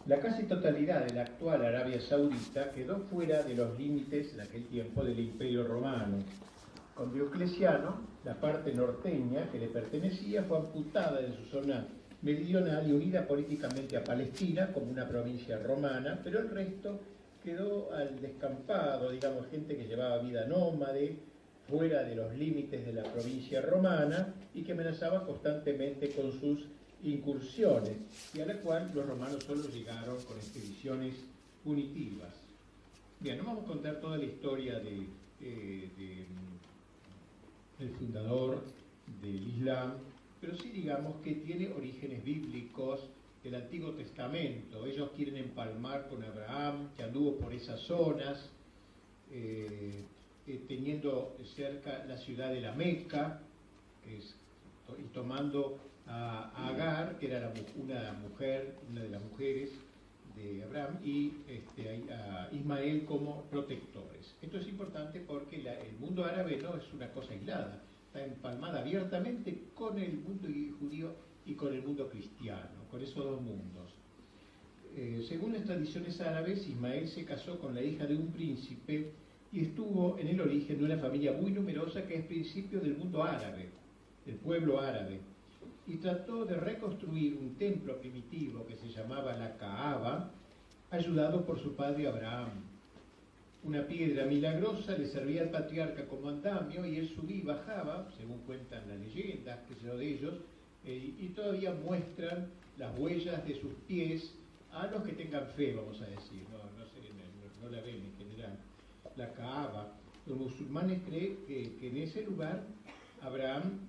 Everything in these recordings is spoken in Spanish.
La casi totalidad de la actual Arabia Saudita quedó fuera de los límites en aquel tiempo del Imperio Romano. Con Diocleciano, la parte norteña que le pertenecía fue amputada de su zona meridional y unida políticamente a Palestina como una provincia romana, pero el resto quedó al descampado, digamos, gente que llevaba vida nómade, fuera de los límites de la provincia romana y que amenazaba constantemente con sus incursiones, y a la cual los romanos solo llegaron con expediciones punitivas. Bien, no vamos a contar toda la historia del fundador del Islam, pero sí digamos que tiene orígenes bíblicos del Antiguo Testamento. Ellos quieren empalmar con Abraham, que anduvo por esas zonas, teniendo cerca la ciudad de la Meca, y tomando a Agar, que era una de las mujeres de Abraham, y a Ismael como protectores. Esto es importante porque el mundo árabe no es una cosa aislada, está empalmada abiertamente con el mundo judío y con el mundo cristiano, con esos dos mundos. Según las tradiciones árabes, Ismael se casó con la hija de un príncipe y estuvo en el origen de una familia muy numerosa que es principio del mundo árabe, del pueblo árabe, y trató de reconstruir un templo primitivo que se llamaba la Kaaba, ayudado por su padre Abraham. Una piedra milagrosa le servía al patriarca como andamio y él subía y bajaba, según cuentan las leyendas, que sé de ellos, y todavía muestran las huellas de sus pies a los que tengan fe, vamos a decir, no la ven en general. La Kaaba, los musulmanes creen que en ese lugar Abraham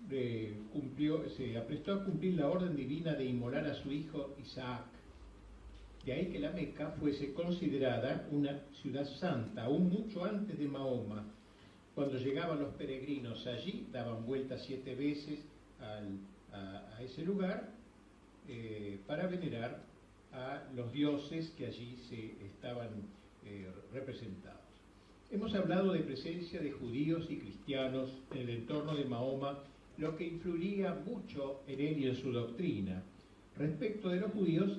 se aprestó a cumplir la orden divina de inmolar a su hijo Isaac. De ahí que la Meca fuese considerada una ciudad santa, aún mucho antes de Mahoma. Cuando llegaban los peregrinos allí, daban vueltas 7 veces a ese lugar para venerar a los dioses que allí estaban representados. Hemos hablado de presencia de judíos y cristianos en el entorno de Mahoma, lo que influiría mucho en él y en su doctrina. Respecto de los judíos,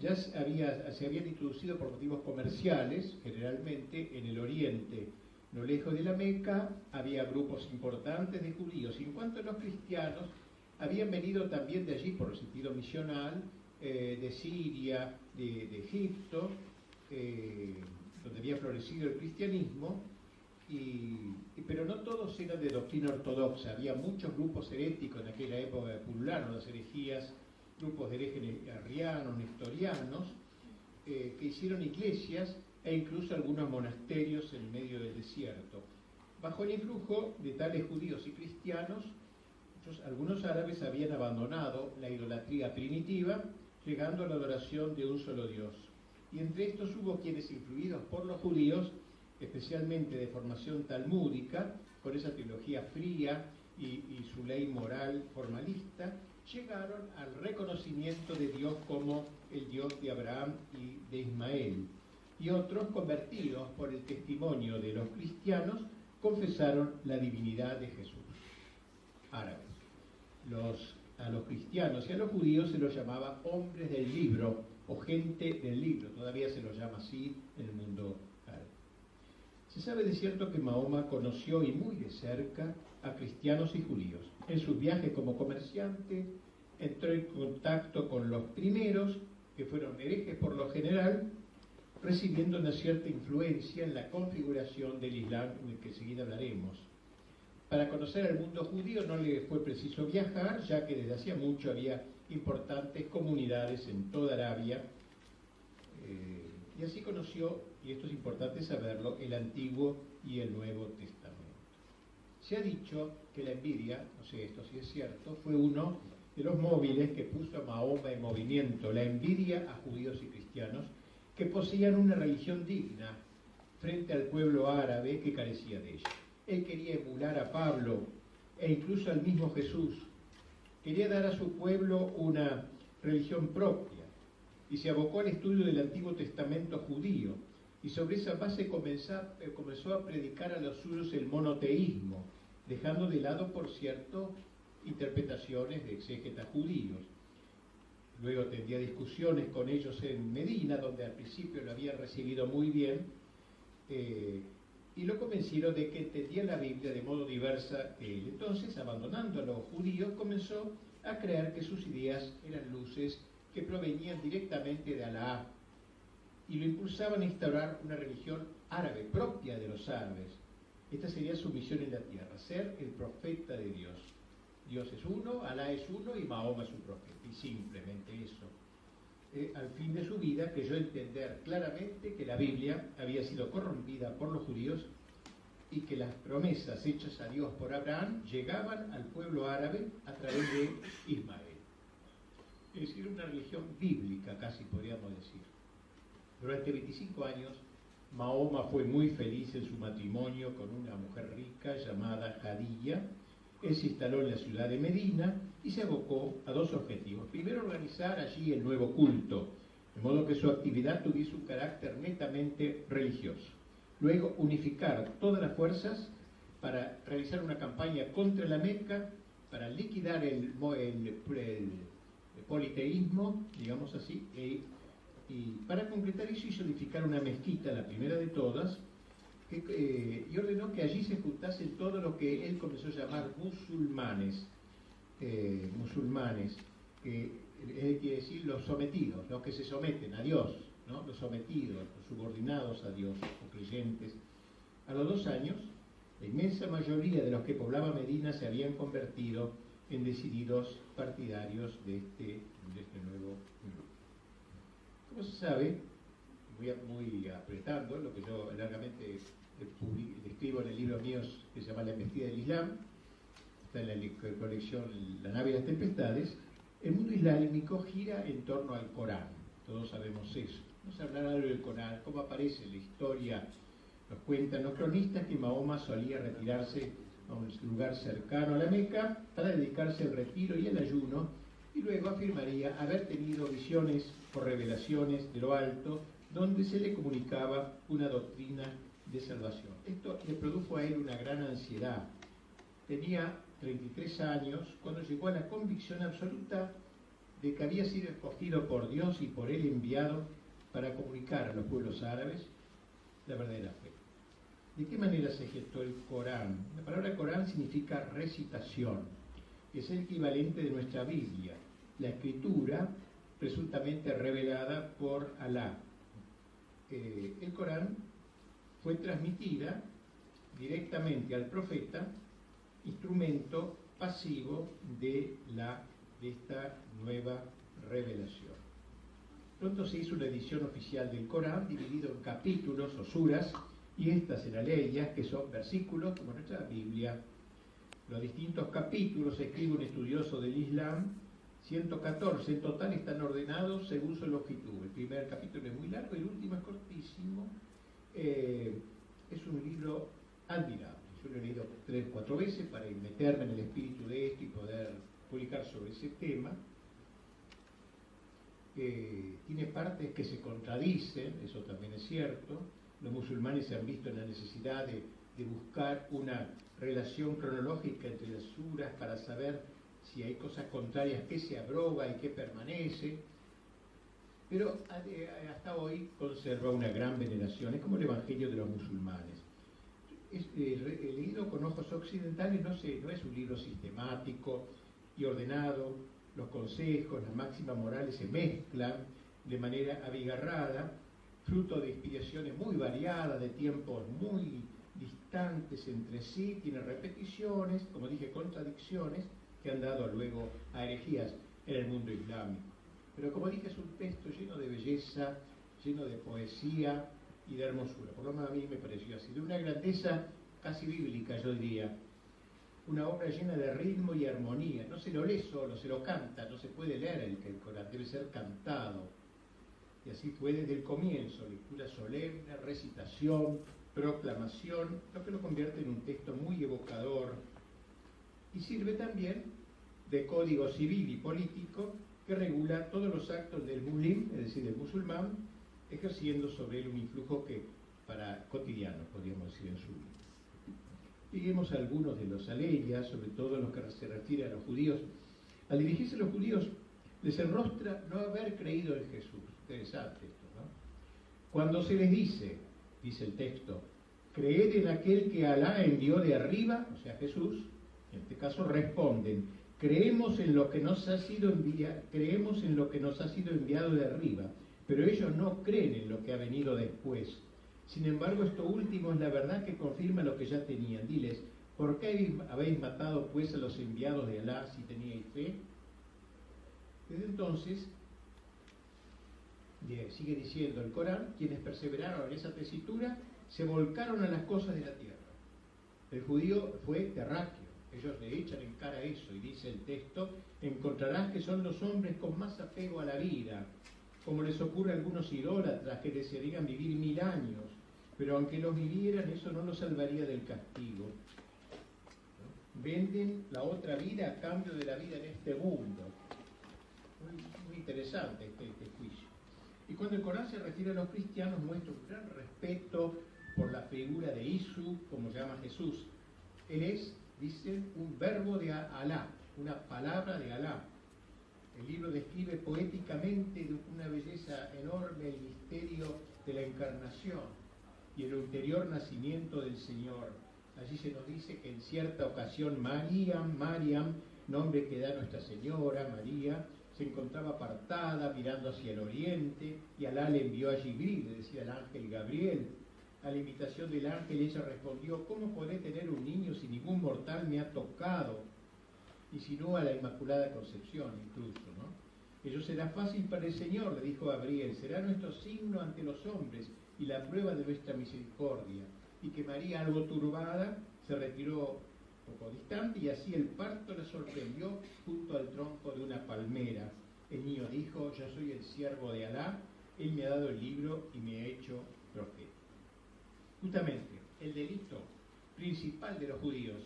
ya se habían introducido por motivos comerciales, generalmente en el oriente, no lejos de la Meca, había grupos importantes de judíos. Y en cuanto a los cristianos, habían venido también de allí por el sentido misional, de Siria, de Egipto, donde había florecido el cristianismo, pero no todos eran de doctrina ortodoxa. Había muchos grupos heréticos en aquella época que pulularon las herejías, grupos de herejes arrianos, nestorianos, que hicieron iglesias e incluso algunos monasterios en medio del desierto. Bajo el influjo de tales judíos y cristianos, algunos árabes habían abandonado la idolatría primitiva, llegando a la adoración de un solo Dios. Y entre estos hubo quienes, influidos por los judíos, especialmente de formación talmúdica, con esa teología fría y su ley moral formalista, llegaron al reconocimiento de Dios como el Dios de Abraham y de Ismael. Y otros, convertidos por el testimonio de los cristianos, confesaron la divinidad de Jesús. Árabes. A los cristianos y a los judíos se los llamaba hombres del libro o gente del libro, todavía se los llama así en el mundo árabe. Se sabe de cierto que Mahoma conoció y muy de cerca a cristianos y judíos. En sus viajes como comerciante entró en contacto con los primeros, que fueron herejes por lo general, recibiendo una cierta influencia en la configuración del Islam, en el que enseguida hablaremos. Para conocer el mundo judío no le fue preciso viajar, ya que desde hacía mucho había importantes comunidades en toda Arabia, y así conoció, y esto es importante saberlo, el Antiguo y el Nuevo Testamento. Se ha dicho que la envidia, no sé esto si es cierto, fue uno de los móviles que puso a Mahoma en movimiento, la envidia a judíos y cristianos que poseían una religión digna frente al pueblo árabe que carecía de ella. Él quería emular a Pablo e incluso al mismo Jesús. Quería dar a su pueblo una religión propia y se abocó al estudio del Antiguo Testamento judío, y sobre esa base comenzó a predicar a los suyos el monoteísmo, dejando de lado, por cierto, interpretaciones de exégetas judíos. luego tendría discusiones con ellos en Medina, donde al principio lo habían recibido muy bien, y lo convencieron de que entendía la Biblia de modo diversa que él. Entonces, abandonando a los judíos, comenzó a creer que sus ideas eran luces que provenían directamente de Alá, y lo impulsaban a instaurar una religión árabe, propia de los árabes. Esta sería su misión en la tierra, ser el profeta de Dios. Dios es uno, Alá es uno y Mahoma es su profeta, y simplemente eso. Al fin de su vida creyó entender claramente que la Biblia había sido corrompida por los judíos y que las promesas hechas a Dios por Abraham llegaban al pueblo árabe a través de Ismael. Es decir, una religión bíblica, casi podríamos decir. Durante 25 años, Mahoma fue muy feliz en su matrimonio con una mujer rica llamada Jadilla. Él se instaló en la ciudad de Medina y se abocó a dos objetivos. Primero, organizar allí el nuevo culto, de modo que su actividad tuviese un carácter netamente religioso. Luego, unificar todas las fuerzas para realizar una campaña contra la Meca, para liquidar el politeísmo, digamos así, y para concretar eso hizo edificar una mezquita, la primera de todas, y ordenó que allí se juntasen todo lo que él comenzó a llamar musulmanes, que quiere decir los sometidos, los que se someten a Dios, ¿no? Los sometidos, los subordinados a Dios, o creyentes. A los 2 años, la inmensa mayoría de los que poblaban Medina se habían convertido en decididos partidarios de este nuevo grupo. Como se sabe, muy apretando, lo que yo largamente describo en el libro mío que se llama La embestida del Islam, está en la colección La nave de las tempestades, el mundo islámico gira en torno al Corán, todos sabemos eso. Vamos a hablar algo del Corán, cómo aparece en la historia. Nos cuentan los cronistas que Mahoma solía retirarse a un lugar cercano a la Meca para dedicarse al retiro y al ayuno, y luego afirmaría haber tenido visiones o revelaciones de lo alto donde se le comunicaba una doctrina de salvación. Esto le produjo a él una gran ansiedad. Tenía 33 años cuando llegó a la convicción absoluta de que había sido escogido por Dios y por él enviado para comunicar a los pueblos árabes la verdadera fe. ¿De qué manera se gestó el Corán? La palabra Corán significa recitación, que es el equivalente de nuestra Biblia, la escritura presuntamente revelada por Alá. El Corán fue transmitida directamente al profeta, instrumento pasivo de esta nueva revelación. Pronto se hizo una edición oficial del Corán, dividido en capítulos o suras, y estas en aleyas, que son versículos como nuestra Biblia. Los distintos capítulos, escribe un estudioso del Islam, 114 en total, están ordenados según su longitud. El primer capítulo es muy largo y el último es cortísimo. Es un libro admirable. Yo lo he leído 3 o 4 veces para meterme en el espíritu de esto y poder publicar sobre ese tema. Tiene partes que se contradicen, eso también es cierto. Los musulmanes se han visto en la necesidad de buscar una relación cronológica entre las suras para saber si hay cosas contrarias, qué se abroga y qué permanece. Pero hasta hoy conserva una gran veneración. Es como el Evangelio de los musulmanes. Leído con ojos occidentales, no es un libro sistemático y ordenado. Los consejos, las máximas morales se mezclan de manera abigarrada, fruto de inspiraciones muy variadas, de tiempos muy distantes entre sí, tiene repeticiones, como dije, contradicciones, que han dado luego a herejías en el mundo islámico. Pero como dije, es un texto lleno de belleza, lleno de poesía y de hermosura. Por lo menos a mí me pareció así, de una grandeza casi bíblica, yo diría. Una obra llena de ritmo y armonía. No se lo lee solo, se lo canta, no se puede leer el Corán, debe ser cantado. Y así fue desde el comienzo, lectura solemne, recitación, proclamación, lo que lo convierte en un texto muy evocador. Y sirve también de código civil y político que regula todos los actos del muslim, es decir, del musulmán, ejerciendo sobre él un influjo cotidiano, podríamos decir, en su vida. Lleguemos a algunos de los aleyas, sobre todo los que se refieren a los judíos. Al dirigirse a los judíos, les enrostra no haber creído en Jesús. Interesante esto, ¿no? Cuando se les dice, dice el texto, creed en aquel que Alá envió de arriba, o sea Jesús, en este caso responden, creemos en lo que nos ha sido enviado de arriba, pero ellos no creen en lo que ha venido después. Sin embargo, esto último es la verdad que confirma lo que ya tenían. Diles, ¿por qué habéis matado pues a los enviados de Alá si teníais fe? Desde entonces, sigue diciendo el Corán, quienes perseveraron en esa tesitura se volcaron a las cosas de la tierra. El judío fue terráqueo, ellos le echan en cara eso, y dice el texto, encontrarás que son los hombres con más apego a la vida, como les ocurre a algunos idólatras que desearían vivir 1000 años, pero aunque los vivieran, eso no los salvaría del castigo. ¿No? Venden la otra vida a cambio de la vida en este mundo. Muy interesante este juicio. Y cuando el Corán se refiere a los cristianos, muestra un gran respeto por la figura de Isu, como se llama Jesús. Él es, dicen, un verbo de Alá, una palabra de Alá. El libro describe poéticamente de una belleza enorme el misterio de la encarnación y el ulterior nacimiento del Señor. Allí se nos dice que en cierta ocasión Mariam, nombre que da Nuestra Señora, María, se encontraba apartada mirando hacia el oriente y Alá le envió a Jibril, le decía el ángel Gabriel. A la invitación del ángel ella respondió, ¿cómo podré tener un niño si ningún mortal me ha tocado? Insinuó a la Inmaculada Concepción incluso, ¿no? Ello será fácil para el Señor, le dijo Gabriel, será nuestro signo ante los hombres y la prueba de nuestra misericordia. Y que María, algo turbada, se retiró un poco distante y así el parto la sorprendió junto al tronco de una palmera. El niño dijo, yo soy el siervo de Alá, él me ha dado el libro y me ha hecho profeta. Justamente, el delito principal de los judíos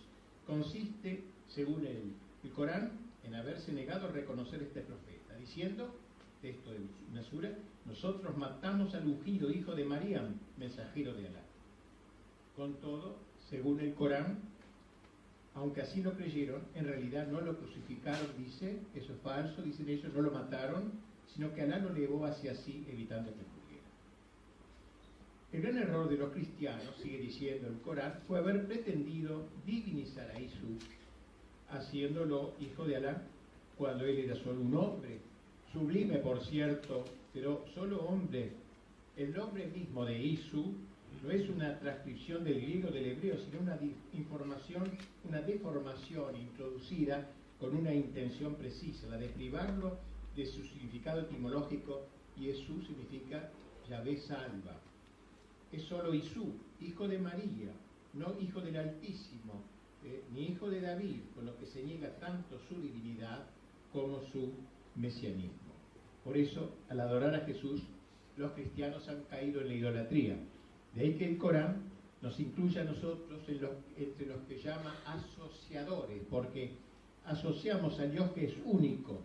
consiste, según el Corán, en haberse negado a reconocer este profeta, diciendo, texto de una sura, nosotros matamos al ungido hijo de Mariam, mensajero de Alá. Con todo, según el Corán, aunque así lo creyeron, en realidad no lo crucificaron, dice, eso es falso, dicen ellos, no lo mataron, sino que Alá lo llevó hacia sí, evitando que muriera. El gran error de los cristianos, sigue diciendo el Corán, fue haber pretendido divinizar a Isu, haciéndolo hijo de Alá, cuando él era solo un hombre, sublime por cierto, pero solo hombre. El nombre mismo de Isu no es una transcripción del griego del hebreo, sino una deformación introducida con una intención precisa, la de privarlo de su significado etimológico, y Isu significa Yahvé salva. Es solo Isu, hijo de María, no hijo del Altísimo, ni hijo de David, con lo que se niega tanto su divinidad como su mesianismo. Por eso, al adorar a Jesús, los cristianos han caído en la idolatría. De ahí que el Corán nos incluye a nosotros entre los que llama asociadores, porque asociamos al Dios que es único,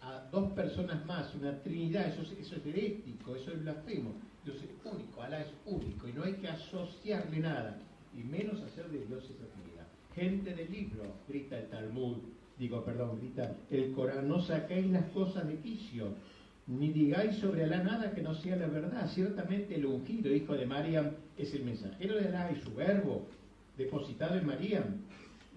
a dos personas más, una trinidad, eso es herético, eso es blasfemo. Dios es único, Alá es único, y no hay que asociarle nada, y menos hacer de Dios esa trinidad. Gente del libro, grita el Talmud, grita el Corán, no saquéis las cosas de quicio, ni digáis sobre Alá nada que no sea la verdad. Ciertamente el ungido, hijo de Mariam, es el mensajero de Alá y su verbo, depositado en Mariam.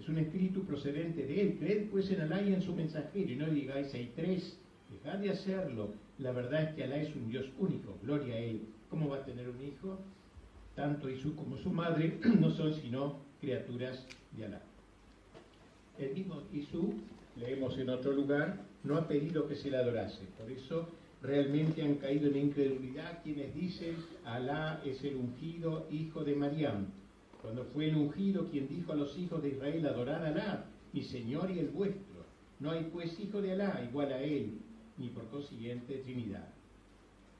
Es un espíritu procedente de él. Creed pues en Alá y en su mensajero, y no digáis hay tres. Dejad de hacerlo. La verdad es que Alá es un Dios único. Gloria a él. ¿Cómo va a tener un hijo? Tanto Isu como su madre no son sino criaturas de Alá. El mismo Isu, leemos en otro lugar, no ha pedido que se le adorase. Por eso realmente han caído en incredulidad quienes dicen Alá es el ungido hijo de Mariam. Cuando fue el ungido quien dijo a los hijos de Israel adorad a Alá, mi Señor y el vuestro. No hay pues hijo de Alá igual a él, ni por consiguiente Trinidad,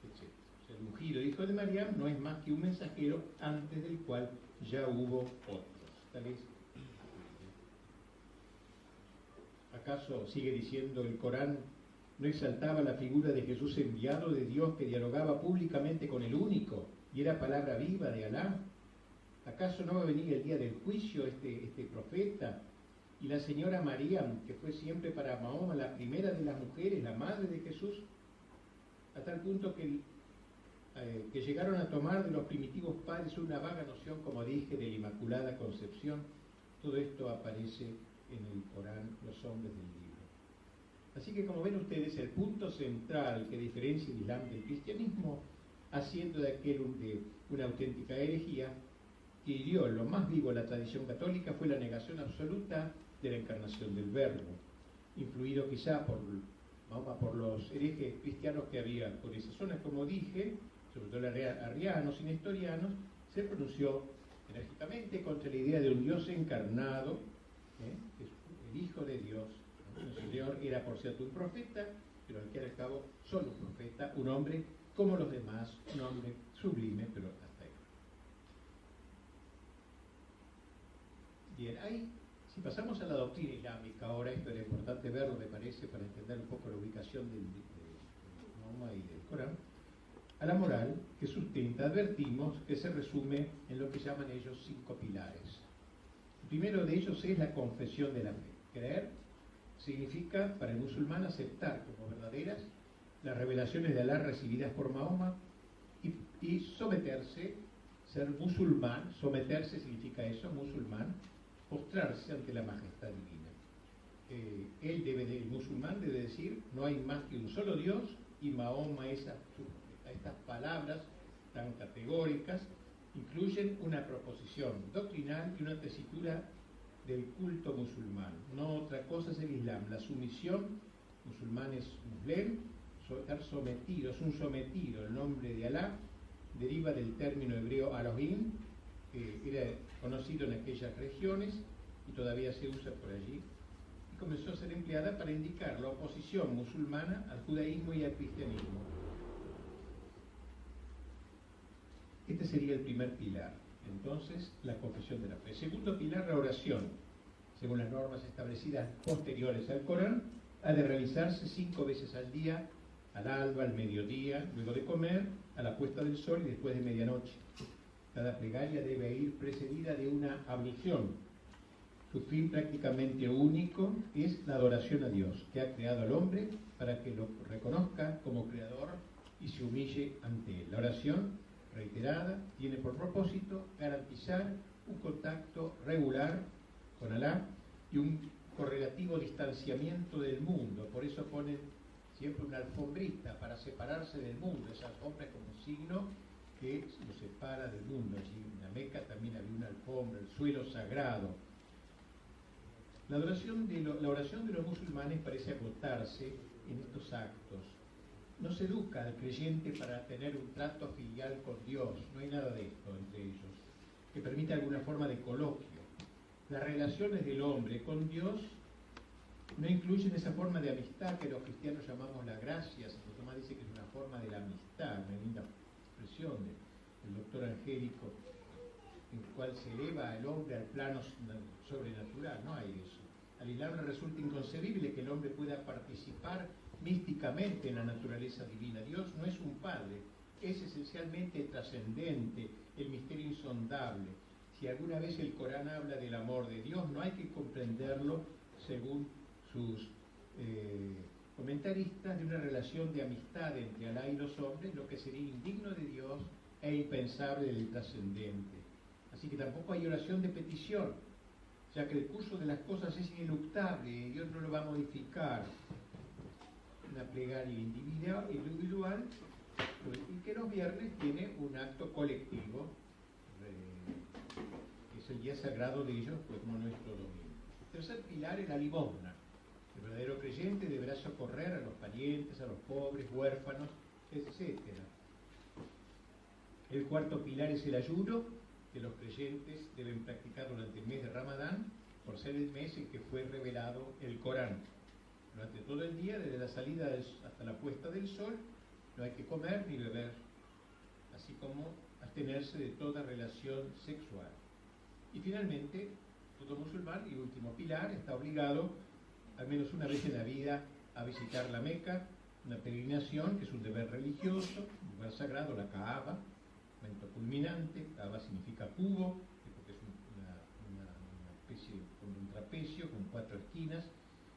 etc. O sea, el ungido hijo de Mariam no es más que un mensajero antes del cual ya hubo otros. Tal vez. ¿Acaso, sigue diciendo el Corán, no exaltaba la figura de Jesús enviado de Dios que dialogaba públicamente con el único y era palabra viva de Alá? ¿Acaso no va a venir el día del juicio este profeta y la señora María, que fue siempre para Mahoma la primera de las mujeres, la madre de Jesús, a tal punto que llegaron a tomar de los primitivos padres una vaga noción, como dije, de la Inmaculada Concepción. Todo esto aparece en el Corán, los hombres del libro. Así que, como ven ustedes, el punto central que diferencia el Islam del cristianismo, haciendo de aquel de una auténtica herejía, que hirió lo más vivo la tradición católica, fue la negación absoluta de la encarnación del Verbo, influido quizá por los herejes cristianos que había por esa zona. Como dije, sobre todo arrianos y nestorianos, se pronunció enérgicamente contra la idea de un Dios encarnado, que es el Hijo de Dios. El Señor era, por cierto, un profeta, pero al fin y al cabo solo un profeta, un hombre como los demás, un hombre sublime, pero hasta ahí. Bien, si pasamos a la doctrina islámica, ahora esto era importante verlo, me parece, para entender un poco la ubicación de Mahoma y del Corán. A la moral que sustenta, advertimos que se resume en lo que llaman ellos 5 pilares. El primero de ellos es la confesión de la fe. Creer significa, para el musulmán, aceptar como verdaderas las revelaciones de Alá recibidas por Mahoma y someterse, ser musulmán. Someterse significa eso, musulmán, postrarse ante la majestad divina. El musulmán debe decir, no hay más que un solo Dios y Mahoma es absurdo. Estas palabras tan categóricas incluyen una proposición doctrinal y una tesitura del culto musulmán. No otra cosa es el Islam, la sumisión. Musulmán es muslem, estar sometido, es un sometido. El nombre de Alá deriva del término hebreo Elohim, que era conocido en aquellas regiones y todavía se usa por allí, y comenzó a ser empleada para indicar la oposición musulmana al judaísmo y al cristianismo. Este sería el primer pilar. Entonces, la confesión de la fe. Segundo pilar, la oración. Según las normas establecidas posteriores al Corán, ha de realizarse 5 veces al día, al alba, al mediodía, luego de comer, a la puesta del sol y después de medianoche. Cada plegaria debe ir precedida de una ablución. Su fin prácticamente único es la adoración a Dios, que ha creado al hombre para que lo reconozca como creador y se humille ante él. La oración reiterada tiene por propósito garantizar un contacto regular con Alá y un correlativo distanciamiento del mundo. Por eso ponen siempre una alfombrita para separarse del mundo. Esa alfombra es como un signo que lo separa del mundo. Allí en la Meca también había una alfombra, el suelo sagrado. La oración de los musulmanes parece agotarse en estos actos. No se educa al creyente para tener un trato filial con Dios, no hay nada de esto entre ellos, que permita alguna forma de coloquio. Las relaciones del hombre con Dios no incluyen esa forma de amistad que los cristianos llamamos la gracia. Santo Tomás dice que es una forma de la amistad, una linda expresión del doctor Angélico, en el cual se eleva al hombre al plano sobrenatural. No hay eso. Al Islam le resulta inconcebible que el hombre pueda participar místicamente en la naturaleza divina. Dios no es un padre, es esencialmente trascendente, el misterio insondable. Si alguna vez el Corán habla del amor de Dios, no hay que comprenderlo según sus comentaristas de una relación de amistad entre Alá y los hombres, lo que sería indigno de Dios e impensable del trascendente. Así que tampoco hay oración de petición, ya que el curso de las cosas es ineluctable y Dios no lo va a modificar. Una plegaria individual y que los viernes tiene un acto colectivo, que es el día sagrado de ellos, pues como nuestro domingo. El tercer pilar es la limosna. El verdadero creyente deberá socorrer a los parientes, a los pobres, huérfanos, etc. El cuarto pilar es el ayuno, que los creyentes deben practicar durante el mes de Ramadán, por ser el mes en que fue revelado el Corán. Durante todo el día, desde la salida hasta la puesta del sol, no hay que comer ni beber, así como abstenerse de toda relación sexual. Y finalmente, todo musulmán, y último pilar, está obligado al menos una vez en la vida a visitar la Meca, una peregrinación que es un deber religioso, un lugar sagrado, la Kaaba, momento culminante. Kaaba significa cubo, porque es una especie con un trapecio con 4 esquinas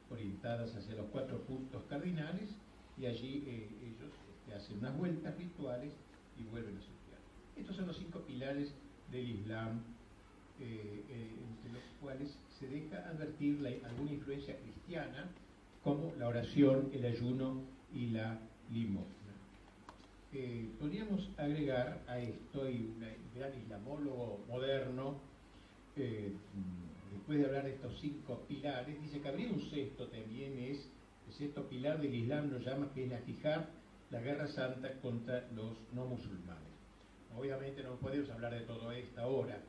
orientadas hacia los 4 puntos cardinales, y allí ellos hacen unas vueltas rituales y vuelven a su tierra. Estos son los 5 pilares del Islam, entre los cuales se deja advertir alguna influencia cristiana, como la oración, el ayuno y la limosna. Podríamos agregar a esto, y un gran islamólogo moderno, después de hablar de estos 5 pilares, dice que habría un sexto también, el sexto pilar del Islam lo llama, que es la jihad, la guerra santa contra los no musulmanes. Obviamente no podemos hablar de todo esto ahora.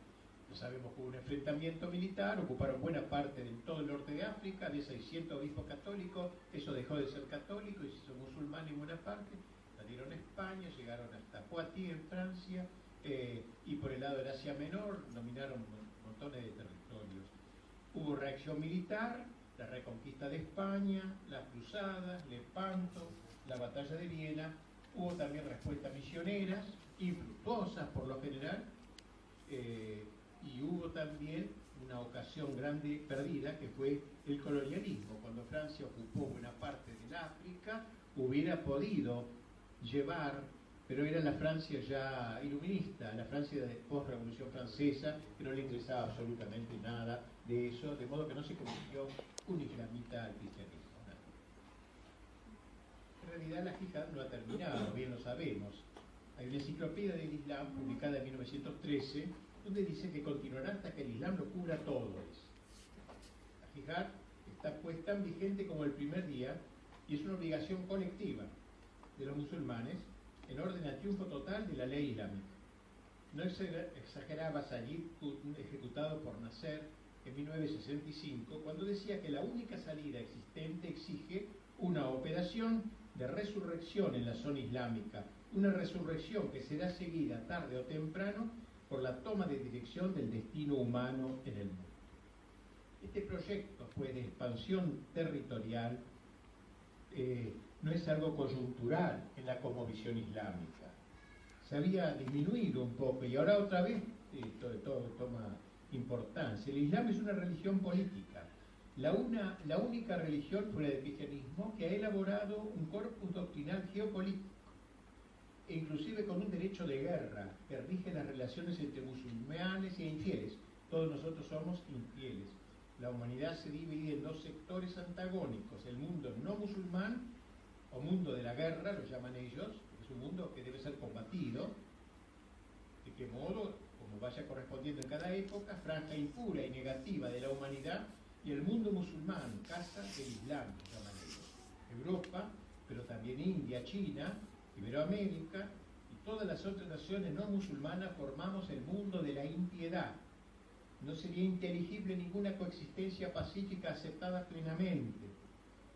Sabemos que hubo un enfrentamiento militar, ocuparon buena parte de todo el norte de África, de 600 obispos católicos, eso dejó de ser católico y se hizo musulmán en buena parte, salieron a España, llegaron hasta Poitiers en Francia, y por el lado del Asia Menor dominaron montones de territorios. Hubo reacción militar, la reconquista de España, las cruzadas, Lepanto, la batalla de Viena. Hubo también respuestas misioneras, infructuosas por lo general, y hubo también una ocasión grande perdida, que fue el colonialismo. Cuando Francia ocupó buena parte del África, hubiera podido llevar, pero era la Francia ya iluminista, la Francia de post-revolución francesa, que no le interesaba absolutamente nada de eso, de modo que no se convirtió un islamita al cristianismo. En realidad la jihad no ha terminado, bien lo sabemos. Hay una enciclopedia del Islam publicada en 1913, donde dice que continuará hasta que el Islam lo cubra todo. La jihad está pues tan vigente como el primer día, y es una obligación colectiva de los musulmanes en orden al triunfo total de la ley islámica. No exageraba Sayyid Qutb, ejecutado por Nasser en 1965, cuando decía que la única salida existente exige una operación de resurrección en la zona islámica, una resurrección que será seguida tarde o temprano por la toma de dirección del destino humano en el mundo. Este proyecto, pues, de expansión territorial, no es algo coyuntural en la cosmovisión islámica. Se había disminuido un poco y ahora otra vez todo toma importancia. El Islam es una religión política, la única religión fuera del cristianismo que ha elaborado un corpus doctrinal geopolítico, e inclusive con un derecho de guerra que rige las relaciones entre musulmanes e infieles. Todos nosotros somos infieles. La humanidad se divide en 2 sectores antagónicos: el mundo no musulmán, o mundo de la guerra, lo llaman ellos, es un mundo que debe ser combatido. ¿De qué modo? Como vaya correspondiendo en cada época, franja impura y negativa de la humanidad, y el mundo musulmán, casa del Islam, lo llaman ellos. Europa, pero también India, China, Iberoamérica y todas las otras naciones no musulmanas formamos el mundo de la impiedad. No sería inteligible ninguna coexistencia pacífica aceptada plenamente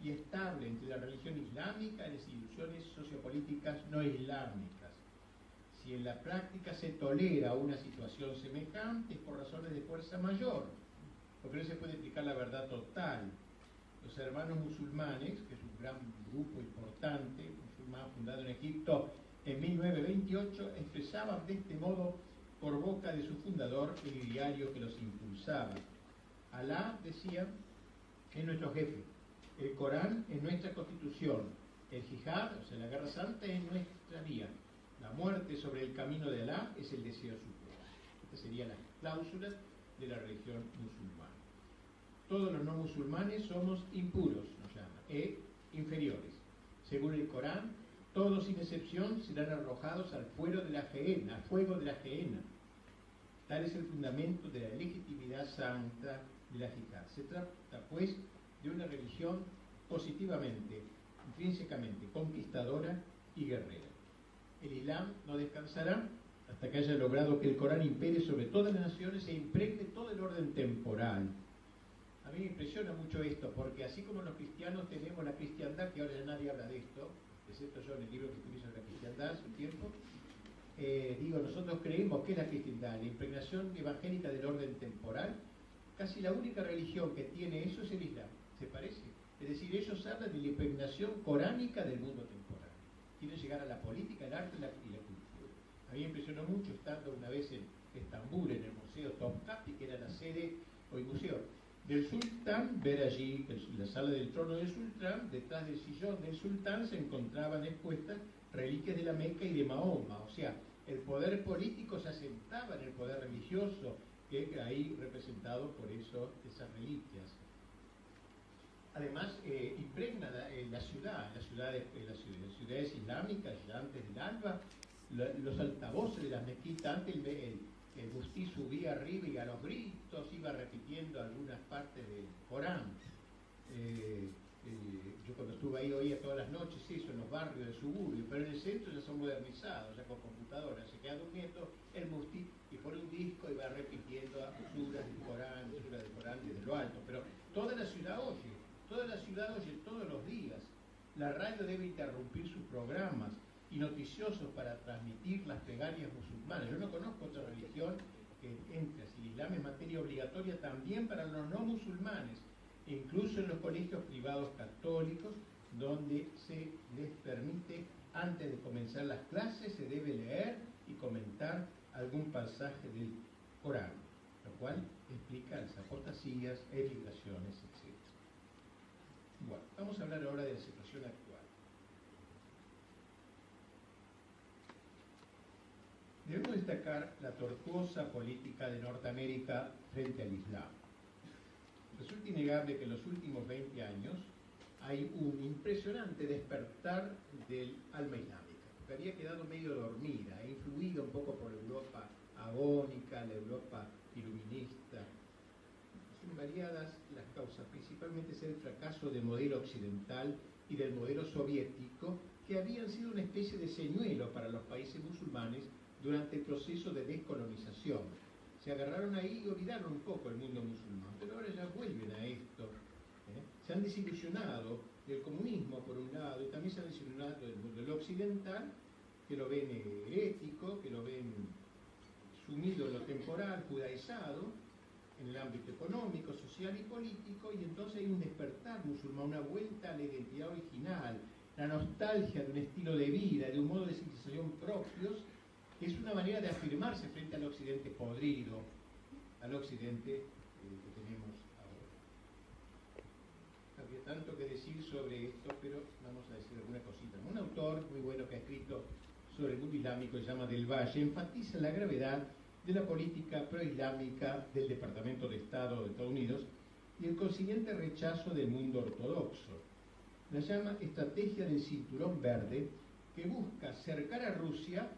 y estable entre la religión islámica y las instituciones sociopolíticas no islámicas. Si en la práctica se tolera una situación semejante, es por razones de fuerza mayor, porque no se puede explicar la verdad total. Los hermanos musulmanes, que es un gran grupo importante, musulmán fundado en Egipto en 1928, expresaban de este modo por boca de su fundador el diario que los impulsaba: Alá, decían, es nuestro jefe, el Corán es nuestra constitución, el jihad, o sea, la guerra santa, es nuestra vía, la muerte sobre el camino de Alá es el deseo supremo. Estas serían las cláusulas de la religión musulmana. Todos los no musulmanes somos impuros, nos llama, inferiores. Según el Corán, todos sin excepción serán arrojados al fuego de la gehenna, Tal es el fundamento de la legitimidad santa de la jihad. Se trata, pues, de una religión positivamente, intrínsecamente conquistadora y guerrera. El Islam no descansará hasta que haya logrado que el Corán impere sobre todas las naciones e impregne todo el orden temporal. A mí me impresiona mucho esto, porque así como los cristianos tenemos la cristiandad, que ahora ya nadie habla de esto, excepto yo en el libro que escribí sobre la cristiandad hace un tiempo, nosotros creemos que es la cristiandad, la impregnación evangélica del orden temporal. Casi la única religión que tiene eso es el Islam, ¿se parece? Es decir, ellos hablan de la impregnación coránica del mundo temporal. Quieren llegar a la política, el arte y la cultura. A mí me impresionó mucho estando una vez en Estambul, en el Museo Topkapi, que era la sede hoy museo, del sultán, ver allí en la sala del trono del sultán, detrás del sillón del sultán se encontraban expuestas reliquias de la Meca y de Mahoma, o sea, el poder político se asentaba en el poder religioso, que ahí representado por eso, esas reliquias. Además, impregna las ciudades islámicas, ya antes del alba, los altavoces de las mezquitas, antes el mufti subía arriba y a los gritos iba repitiendo algunas partes del Corán. Yo cuando estuve ahí oía todas las noches eso en los barrios de suburbio, pero en el centro ya son modernizados, ya con computadoras. Se queda durmiendo el mufti y pone un disco y va repitiendo suras del Corán desde lo alto. Pero toda la ciudad oye todos los días. La radio debe interrumpir sus programas y noticiosos para transmitir las plegarias musulmanas. Yo no conozco otra religión que entre así. El Islam es materia obligatoria también para los no musulmanes, incluso en los colegios privados católicos, donde se les permite, antes de comenzar las clases, se debe leer y comentar algún pasaje del Corán, lo cual explica las apostasías, emigraciones, etc. Bueno, vamos a hablar ahora de la situación actual. Debemos destacar la tortuosa política de Norteamérica frente al Islam. Resulta innegable que en los últimos 20 años hay un impresionante despertar del alma islámica, que había quedado medio dormida, influida un poco por la Europa agónica, la Europa iluminista. Son variadas las causas, principalmente es el fracaso del modelo occidental y del modelo soviético, que habían sido una especie de señuelo para los países musulmanes durante el proceso de descolonización. Se agarraron ahí y olvidaron un poco el mundo musulmán, pero ahora ya vuelven a esto. Se han desilusionado del comunismo por un lado y también se han desilusionado del mundo occidental, que lo ven herético, que lo ven sumido en lo temporal, judaizado, en el ámbito económico, social y político, y entonces hay un despertar musulmán, una vuelta a la identidad original, la nostalgia de un estilo de vida, de un modo de civilización propios, que es una manera de afirmarse frente al occidente podrido, al occidente que tenemos ahora. Habría tanto que decir sobre esto, pero vamos a decir alguna cosita. Un autor muy bueno que ha escrito sobre el mundo islámico, se llama Del Valle, enfatiza la gravedad de la política proislámica del Departamento de Estado de Estados Unidos y el consiguiente rechazo del mundo ortodoxo. La llama estrategia del cinturón verde, que busca cercar a Rusia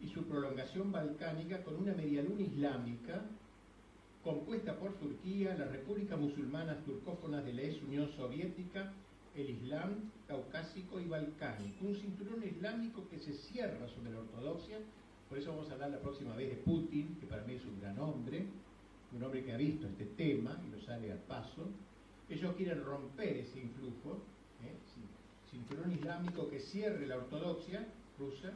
y su prolongación balcánica con una medialuna islámica compuesta por Turquía, las repúblicas musulmanas turcófonas de la ex Unión Soviética, el Islam caucásico y balcánico. Un cinturón islámico que se cierra sobre la ortodoxia. Por eso vamos a hablar la próxima vez de Putin, que para mí es un gran hombre, un hombre que ha visto este tema y lo sale al paso. Ellos quieren romper ese influjo, cinturón islámico que cierre la ortodoxia rusa,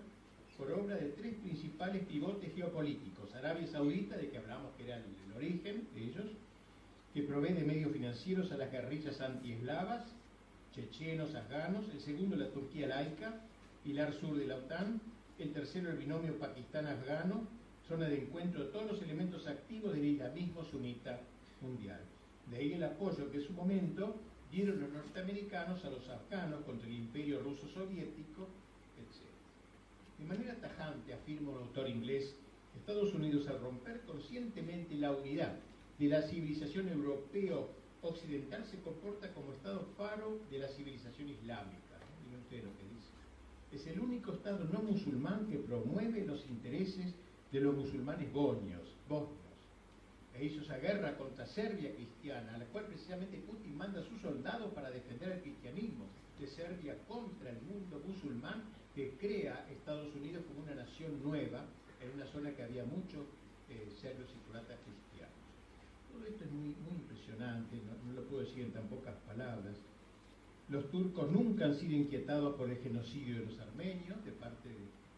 por obra de tres principales pivotes geopolíticos. Arabia Saudita, de que hablamos que era el origen de ellos, que provee de medios financieros a las guerrillas antieslavas, chechenos, afganos. El segundo, la Turquía laica, pilar sur de la OTAN. El tercero, el binomio Pakistán-Afgano, zona de encuentro de todos los elementos activos del islamismo sunita mundial. De ahí el apoyo que en su momento dieron los norteamericanos a los afganos contra el imperio ruso soviético, etc. De manera tajante, afirma un autor inglés, Estados Unidos, al romper conscientemente la unidad de la civilización europeo-occidental, se comporta como Estado faro de la civilización islámica. Miren ustedes lo que dice. Es el único Estado no musulmán que promueve los intereses de los musulmanes bosnios. E hizo esa guerra contra Serbia cristiana, a la cual precisamente Putin manda a sus soldados para defender el cristianismo de Serbia contra el mundo musulmán, que crea Estados Unidos como una nación nueva en una zona que había muchos serbios y croatas cristianos. Todo esto es muy, muy impresionante, no lo puedo decir en tan pocas palabras. Los turcos nunca han sido inquietados por el genocidio de los armenios, de parte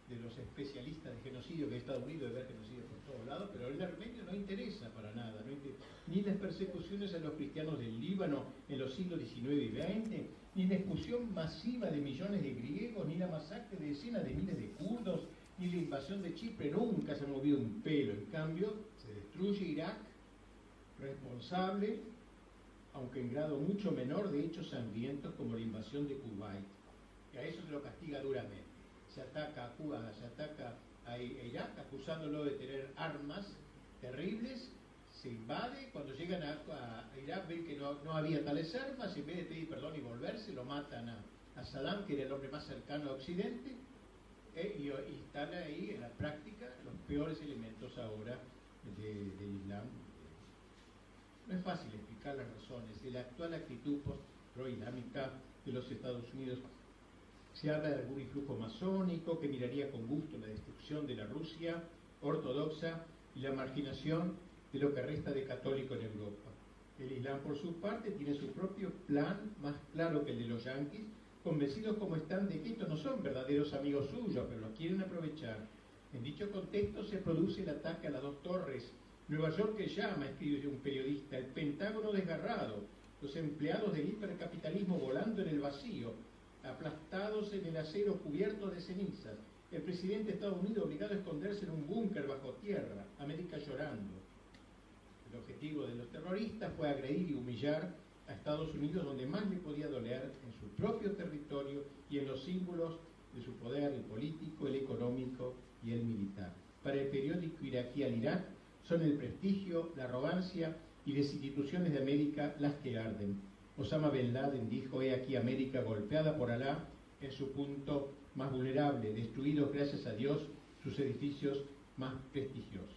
de los especialistas de genocidio, que Estados Unidos debe ver genocidio por todos lados, pero el armenio no interesa para nada, ni las persecuciones a los cristianos del Líbano en los siglos XIX y XX, ni la expulsión masiva de millones de griegos, ni la masacre de decenas de miles de kurdos, ni la invasión de Chipre. Nunca se ha movido un pelo. En cambio, se destruye Irak, responsable, aunque en grado mucho menor, de hechos sangrientos como la invasión de Kuwait. Y a eso se lo castiga duramente. Se ataca a Cuba, se ataca a Irak acusándolo de tener armas terribles, se invade, cuando llegan a Irak ven que no había tales armas, y en vez de pedir perdón y volverse, lo matan a Saddam, que era el hombre más cercano a Occidente, y instala ahí en la práctica los peores elementos ahora del Islam. No es fácil explicar las razones de la actual actitud pro-islámica de los Estados Unidos. Se habla de algún influjo masónico que miraría con gusto la destrucción de la Rusia ortodoxa y la marginación de lo que resta de católico en Europa. El Islam, por su parte, tiene su propio plan, más claro que el de los yanquis, convencidos como están de que estos no son verdaderos amigos suyos, pero los quieren aprovechar. En dicho contexto se produce el ataque a las dos torres. Nueva York que llama, escribe un periodista, el Pentágono desgarrado, los empleados del hipercapitalismo volando en el vacío, aplastados en el acero cubierto de cenizas, el presidente de Estados Unidos obligado a esconderse en un búnker bajo tierra, América llorando. El objetivo de los terroristas fue agredir y humillar a Estados Unidos donde más le podía doler, en su propio territorio y en los símbolos de su poder, el político, el económico y el militar. Para el periódico iraquí Al-Irak son el prestigio, la arrogancia y las instituciones de América las que arden. Osama Bin Laden dijo: he aquí América golpeada por Alá en su punto más vulnerable, destruidos gracias a Dios sus edificios más prestigiosos.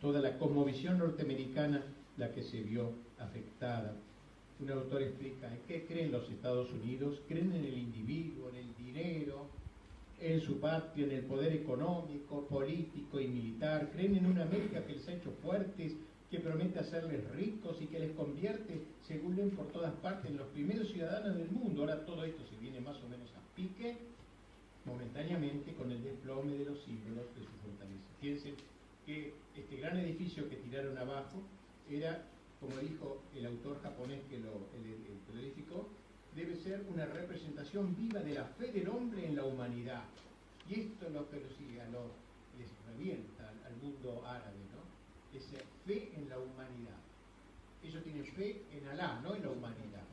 Toda la cosmovisión norteamericana la que se vio afectada. Un autor explica: ¿en qué creen los Estados Unidos? Creen en el individuo, en el dinero, en su patria, en el poder económico, político y militar. Creen en una América que les ha hecho fuertes, que promete hacerles ricos y que les convierte, según leen por todas partes, en los primeros ciudadanos del mundo. Ahora todo esto se viene más o menos a pique, momentáneamente, con el desplome de los símbolos de su fortaleza. Fíjense que este gran edificio que tiraron abajo era, como dijo el autor japonés que lo edificó, debe ser una representación viva de la fe del hombre en la humanidad. Y esto es lo que les revienta al mundo árabe, ¿no? Esa fe en la humanidad. Ellos tienen fe en Alá, no en la humanidad.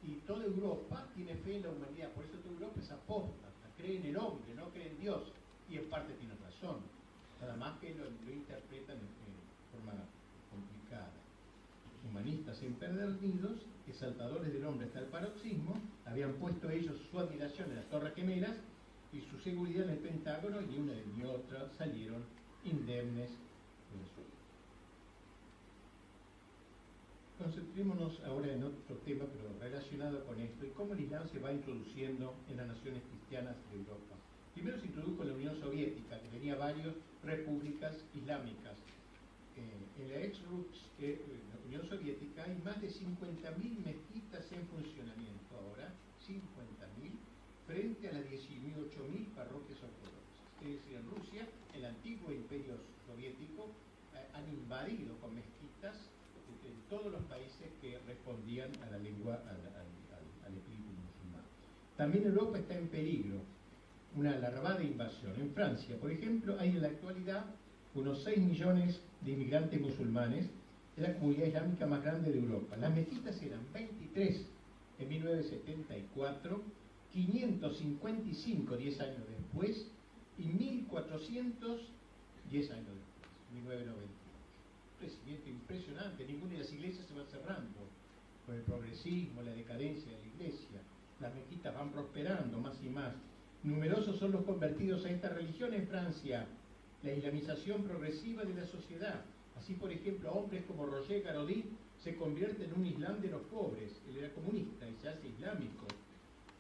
Y toda Europa tiene fe en la humanidad, por eso toda Europa es apóstata, cree en el hombre, no cree en Dios. Y en parte tiene razón, nada más que lo interpretan en forma complicada. Humanistas empedernidos, exaltadores del hombre hasta el paroxismo, habían puesto ellos su admiración en las Torres Gemelas y su seguridad en el Pentágono, y ni una ni otra salieron indemnes de la suya. Concentrémonos ahora en otro tema, pero relacionado con esto, y cómo el Islam se va introduciendo en las naciones cristianas de Europa. Primero se introdujo en la Unión Soviética, que tenía varias repúblicas islámicas. En la la Unión Soviética hay más de 50.000 mezquitas en funcionamiento ahora, 50.000, frente a las 18.000 parroquias ortodoxas. Es decir, en Rusia, el antiguo imperio soviético, han invadido con mezquitas en todos los países que respondían a la lengua, al espíritu musulmán. También Europa está en peligro, una larvada invasión. En Francia, por ejemplo, hay en la actualidad unos 6 millones de inmigrantes musulmanes, es la comunidad islámica más grande de Europa. Las mezquitas eran 23 en 1974, 555 10 años después, y 1400 10 años después, 1998. Crecimiento impresionante, ninguna de las iglesias se va cerrando por el progresismo, la decadencia de la iglesia. Las mezquitas van prosperando más y más. Numerosos son los convertidos a esta religión en Francia. La islamización progresiva de la sociedad. Así, por ejemplo, hombres como Roger Garodí se convierten en un islam de los pobres. Él era comunista y se hace islámico.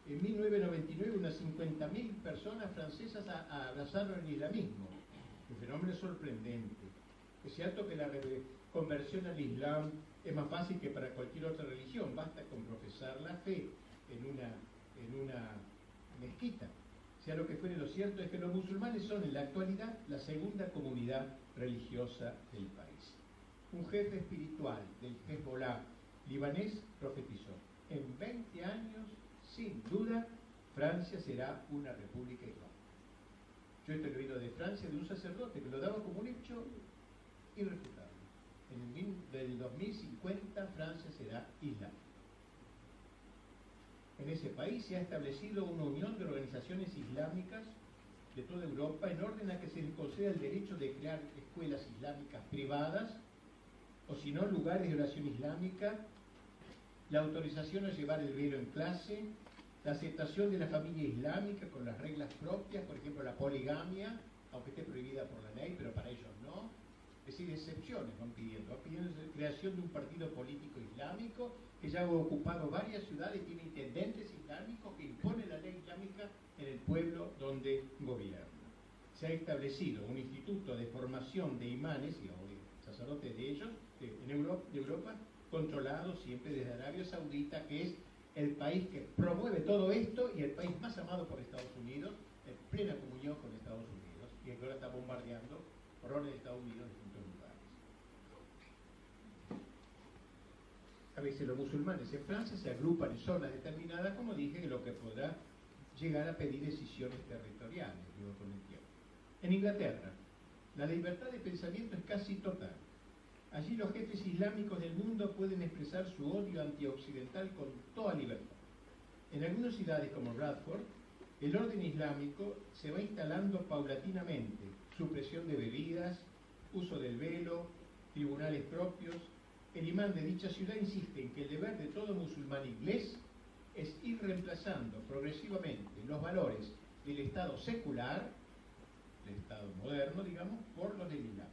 En 1999 unas 50.000 personas francesas abrazaron el islamismo. El fenómeno es sorprendente. Es cierto que la conversión al Islam es más fácil que para cualquier otra religión. Basta con profesar la fe en una mezquita. Sea lo que fuere, lo cierto es que los musulmanes son en la actualidad la segunda comunidad religiosa del país. Un jefe espiritual del Hezbollah libanés profetizó: en 20 años, sin duda, Francia será una república islámica. Yo esto lo he oído de Francia, de un sacerdote que lo daba como un hecho irrefutable. del 2050 Francia será islámica. En ese país se ha establecido una unión de organizaciones islámicas de toda Europa en orden a que se les conceda el derecho de crear escuelas islámicas privadas o si no lugares de oración islámica, la autorización a llevar el velo en clase, la aceptación de la familia islámica con las reglas propias, por ejemplo la poligamia, aunque esté prohibida por la ley, pero para ellos no. Es decir, excepciones van pidiendo la creación de un partido político islámico que ya ha ocupado varias ciudades, tiene intendentes islámicos que imponen la ley islámica en el pueblo donde gobierna. Se ha establecido un instituto de formación de imanes y sacerdotes de ellos de Europa, controlado siempre desde Arabia Saudita, que es el país que promueve todo esto y el país más amado por Estados Unidos, en plena comunión con Estados Unidos, y el que ahora está bombardeando por orden de Estados Unidos en distintos lugares. A veces los musulmanes en Francia se agrupan en zonas determinadas, como dije, lo que podrá llegar a pedir decisiones territoriales, digo, con el tiempo. En Inglaterra, la libertad de pensamiento es casi total. Allí los jefes islámicos del mundo pueden expresar su odio antioccidental con toda libertad. En algunas ciudades como Bradford, el orden islámico se va instalando paulatinamente. Supresión de bebidas, uso del velo, tribunales propios. El imán de dicha ciudad insiste en que el deber de todo musulmán inglés es ir reemplazando progresivamente los valores del Estado secular, del Estado moderno, digamos, por los del Islam.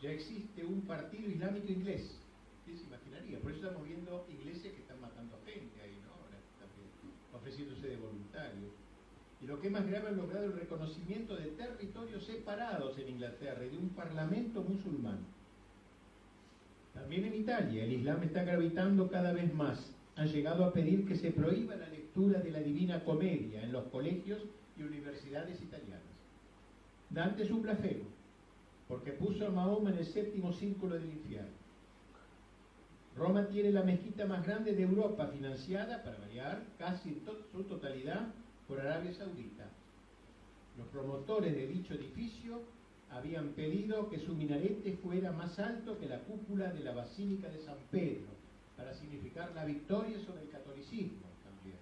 Ya existe un partido islámico inglés. ¿Quién se imaginaría? Por eso estamos viendo ingleses que están matando gente ahí, ¿no? Ahora también ofreciéndose de voluntarios. Y lo que es más grave, han logrado el reconocimiento de territorios separados en Inglaterra y de un parlamento musulmán. También en Italia, el Islam está gravitando cada vez más. Han llegado a pedir que se prohíba la lectura de la Divina Comedia en los colegios y universidades italianas. Dante es un blasfemo, porque puso a Mahoma en el séptimo círculo del infierno. Roma tiene la mezquita más grande de Europa, financiada, para variar, casi en su totalidad por Arabia Saudita. Los promotores de dicho edificio habían pedido que su minarete fuera más alto que la cúpula de la Basílica de San Pedro, para significar la victoria sobre el catolicismo también.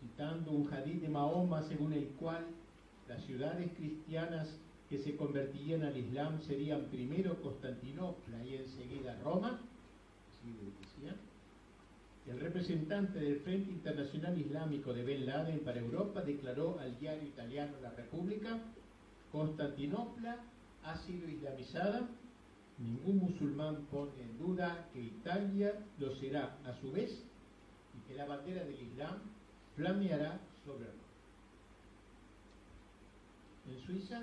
Citando un hadith de Mahoma según el cual las ciudades cristianas que se convertirían al Islam serían primero Constantinopla y enseguida Roma, así decía. El representante del Frente Internacional Islámico de Ben Laden para Europa declaró al diario italiano La República: Constantinopla ha sido islamizada, ningún musulmán pone en duda que Italia lo será a su vez y que la bandera del Islam flameará sobre Roma. En Suiza,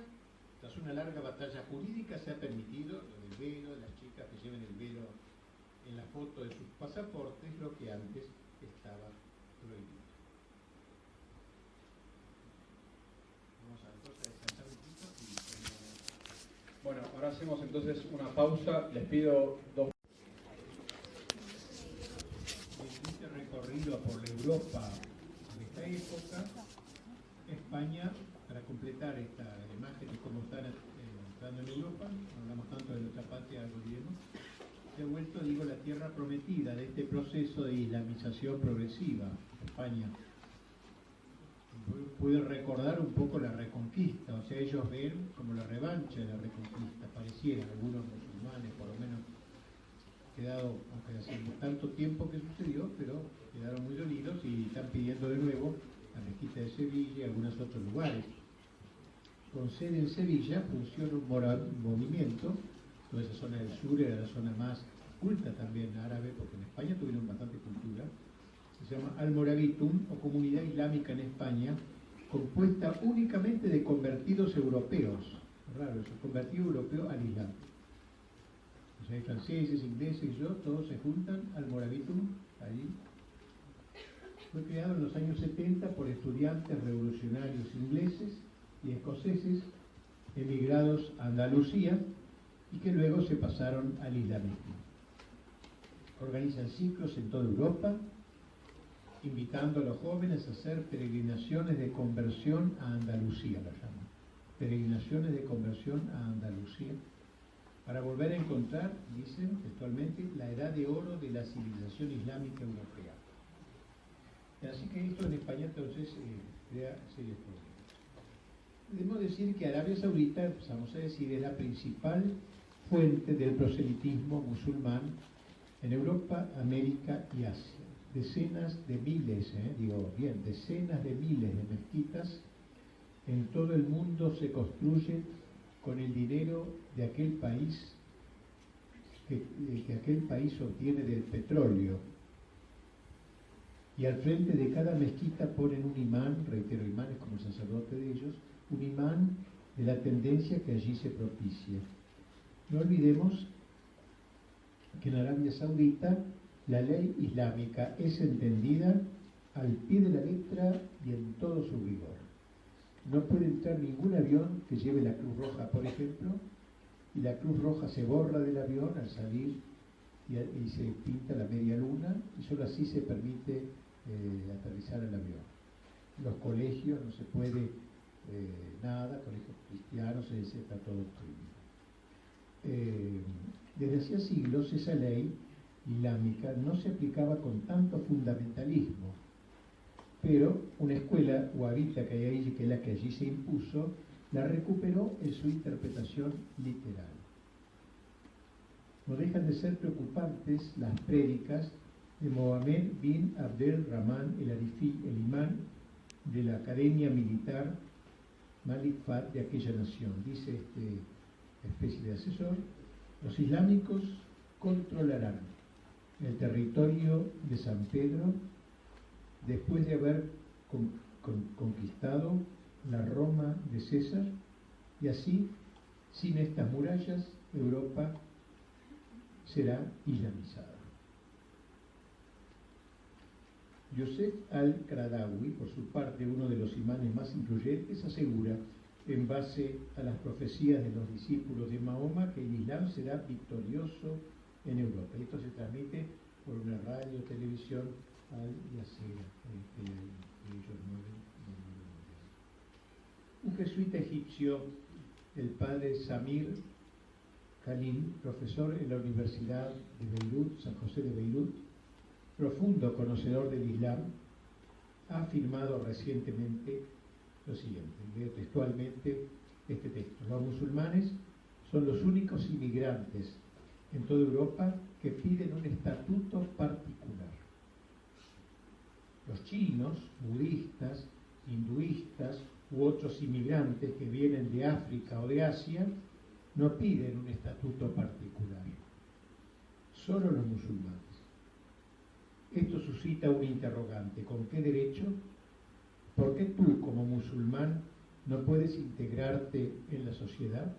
tras una larga batalla jurídica, se ha permitido lo del velo, las chicas que lleven el velo en la foto de sus pasaportes, lo que antes estaba prohibido. Vamos a descansar un poquito y... Bueno, ahora hacemos entonces una pausa. Les pido dos... Este recorrido por la Europa de esta época, España, para completar esta imagen de cómo están entrando en Europa, no hablamos tanto de nuestra patria, algo diremos, se ha vuelto, digo, la tierra prometida de este proceso de islamización progresiva. España puede recordar un poco la Reconquista, o sea, ellos ven como la revancha de la Reconquista, pareciera, algunos musulmanes por lo menos, aunque hace tanto tiempo que sucedió, pero quedaron muy dolidos y están pidiendo de nuevo la mezquita de Sevilla y algunos otros lugares. Con sede en Sevilla funciona un movimiento, toda esa zona del sur era la zona más culta también árabe, porque en España tuvieron bastante cultura, se llama Almoravitum, o Comunidad Islámica en España, compuesta únicamente de convertidos europeos, raro eso, convertido europeo al Islam. O sea, hay franceses, ingleses, todos se juntan, Almoravitum, allí. Fue creado en los años 70 por estudiantes revolucionarios ingleses y escoceses emigrados a Andalucía y que luego se pasaron al islamismo. Organizan ciclos en toda Europa, invitando a los jóvenes a hacer peregrinaciones de conversión a Andalucía, lo llaman. Peregrinaciones de conversión a Andalucía, para volver a encontrar, dicen textualmente, la edad de oro de la civilización islámica europea. Así que esto en España entonces crea serios problemas. Debemos decir que Arabia Saudita, empezamos a decir, es la principal fuente del proselitismo musulmán en Europa, América y Asia. Decenas de miles, decenas de miles de mezquitas en todo el mundo se construyen con el dinero de aquel país que aquel país obtiene del petróleo. Y al frente de cada mezquita ponen un imán, reitero, imán es como el sacerdote de ellos, un imán de la tendencia que allí se propicia. No olvidemos que en Arabia Saudita la ley islámica es entendida al pie de la letra y en todo su rigor. No puede entrar ningún avión que lleve la Cruz Roja, por ejemplo, y la Cruz Roja se borra del avión al salir y se pinta la media luna, y solo así se permite aterrizar el avión. Los colegios no se puede nada, colegios cristianos, está todo prohibido. Desde hacía siglos esa ley islámica no se aplicaba con tanto fundamentalismo, pero una escuela wahhabita que hay ahí, que es la que allí se impuso, la recuperó en su interpretación literal. No dejan de ser preocupantes las prédicas de Mohammed bin Abdel Rahman el Arifi, el imán de la Academia Militar Malik Fahd de aquella nación. Dice este especie de asesor: los islámicos controlarán el territorio de San Pedro después de haber conquistado la Roma de César, y así, sin estas murallas, Europa será islamizada. Yosef al-Qaradawi, por su parte uno de los imanes más influyentes, asegura, en base a las profecías de los discípulos de Mahoma, que el Islam será victorioso en Europa. Esto se transmite por una radio, televisión, Al Jazeera, que ellos mueven en el mundo mundial. Un jesuita egipcio, el padre Samir Khalil, profesor en la Universidad de Beirut, San José de Beirut, profundo conocedor del Islam, ha afirmado recientemente lo siguiente, leo textualmente este texto: los musulmanes son los únicos inmigrantes en toda Europa que piden un estatuto particular. Los chinos, budistas, hinduistas u otros inmigrantes que vienen de África o de Asia no piden un estatuto particular, solo los musulmanes. Esto suscita un interrogante: ¿con qué derecho? ¿Por qué tú, como musulmán, no puedes integrarte en la sociedad?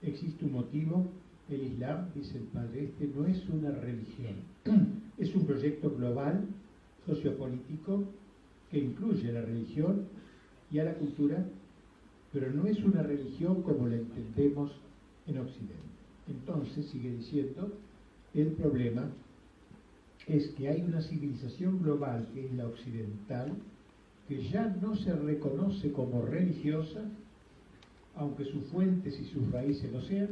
¿Existe un motivo? El Islam, dice el padre, no es una religión, es un proyecto global, sociopolítico, que incluye a la religión y a la cultura, pero no es una religión como la entendemos en Occidente. Entonces, sigue diciendo, el problema es que hay una civilización global, que es la occidental, que ya no se reconoce como religiosa, aunque sus fuentes y sus raíces lo sean,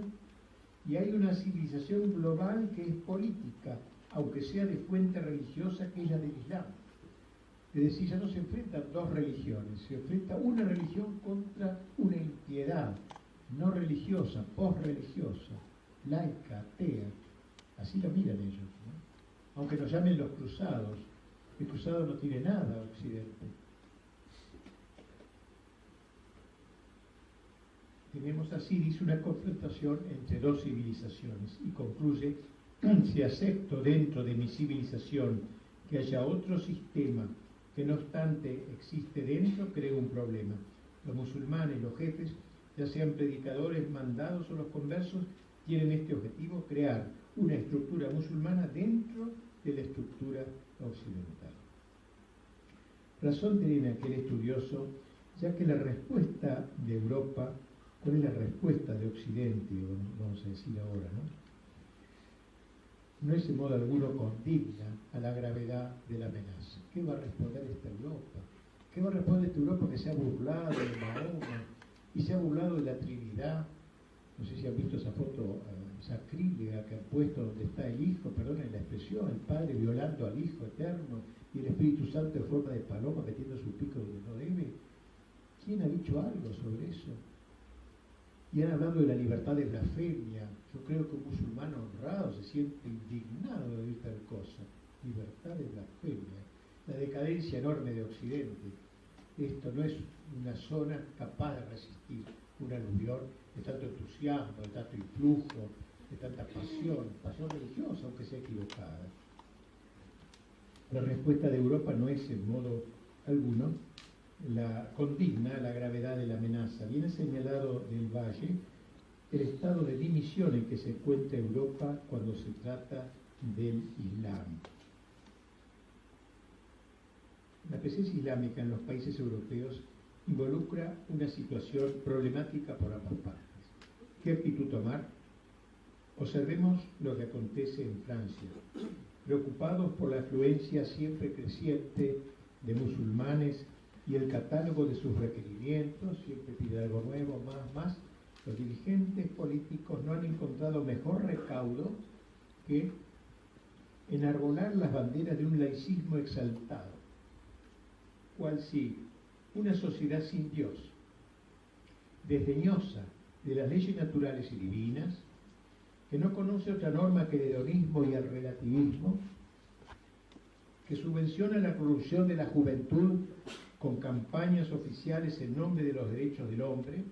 y hay una civilización global que es política, aunque sea de fuente religiosa, que es la del Islam. Es decir, ya no se enfrentan dos religiones, se enfrenta una religión contra una impiedad no religiosa, posreligiosa, laica, atea. Así lo miran ellos, ¿no? Aunque nos llamen los cruzados. El cruzado no tiene nada a Occidente. Tenemos así, dice, una confrontación entre dos civilizaciones, y concluye: si acepto dentro de mi civilización que haya otro sistema que no obstante existe dentro, creo un problema. Los musulmanes, los jefes, ya sean predicadores, mandados o los conversos, tienen este objetivo: crear una estructura musulmana dentro de la estructura occidental. Razón tiene aquel estudioso, ya que la respuesta de Europa, ¿cuál es la respuesta de Occidente? Vamos a decir ahora, ¿no? No es en modo alguno condigna a la gravedad de la amenaza. ¿Qué va a responder esta Europa? ¿Qué va a responder esta Europa que se ha burlado de Mahoma y se ha burlado de la Trinidad? No sé si han visto esa foto sacrílega que han puesto donde está el Hijo, perdonen la expresión, el Padre violando al Hijo eterno y el Espíritu Santo en forma de paloma metiendo su pico donde no debe. ¿Quién ha dicho algo sobre eso? Y han hablado de la libertad de blasfemia. Yo creo que un musulmán honrado se siente indignado de oír tal cosa. Libertad de blasfemia. La decadencia enorme de Occidente. Esto no es una zona capaz de resistir un aluvión de tanto entusiasmo, de tanto influjo, de tanta pasión religiosa, aunque sea equivocada. La respuesta de Europa no es en modo alguno la condigna la gravedad de la amenaza. Viene señalado del Valle el estado de dimisión en que se encuentra Europa cuando se trata del Islam. La presencia islámica en los países europeos involucra una situación problemática por ambas partes. ¿Qué actitud tomar? Observemos lo que acontece en Francia. Preocupados por la afluencia siempre creciente de musulmanes y el catálogo de sus requerimientos, siempre pide algo nuevo, más, los dirigentes políticos no han encontrado mejor recaudo que enarbolar las banderas de un laicismo exaltado. ¿Cuál sí? Una sociedad sin Dios, desdeñosa de las leyes naturales y divinas, que no conoce otra norma que el hedonismo y el relativismo, que subvenciona la corrupción de la juventud con campañas oficiales en nombre de los derechos del hombre,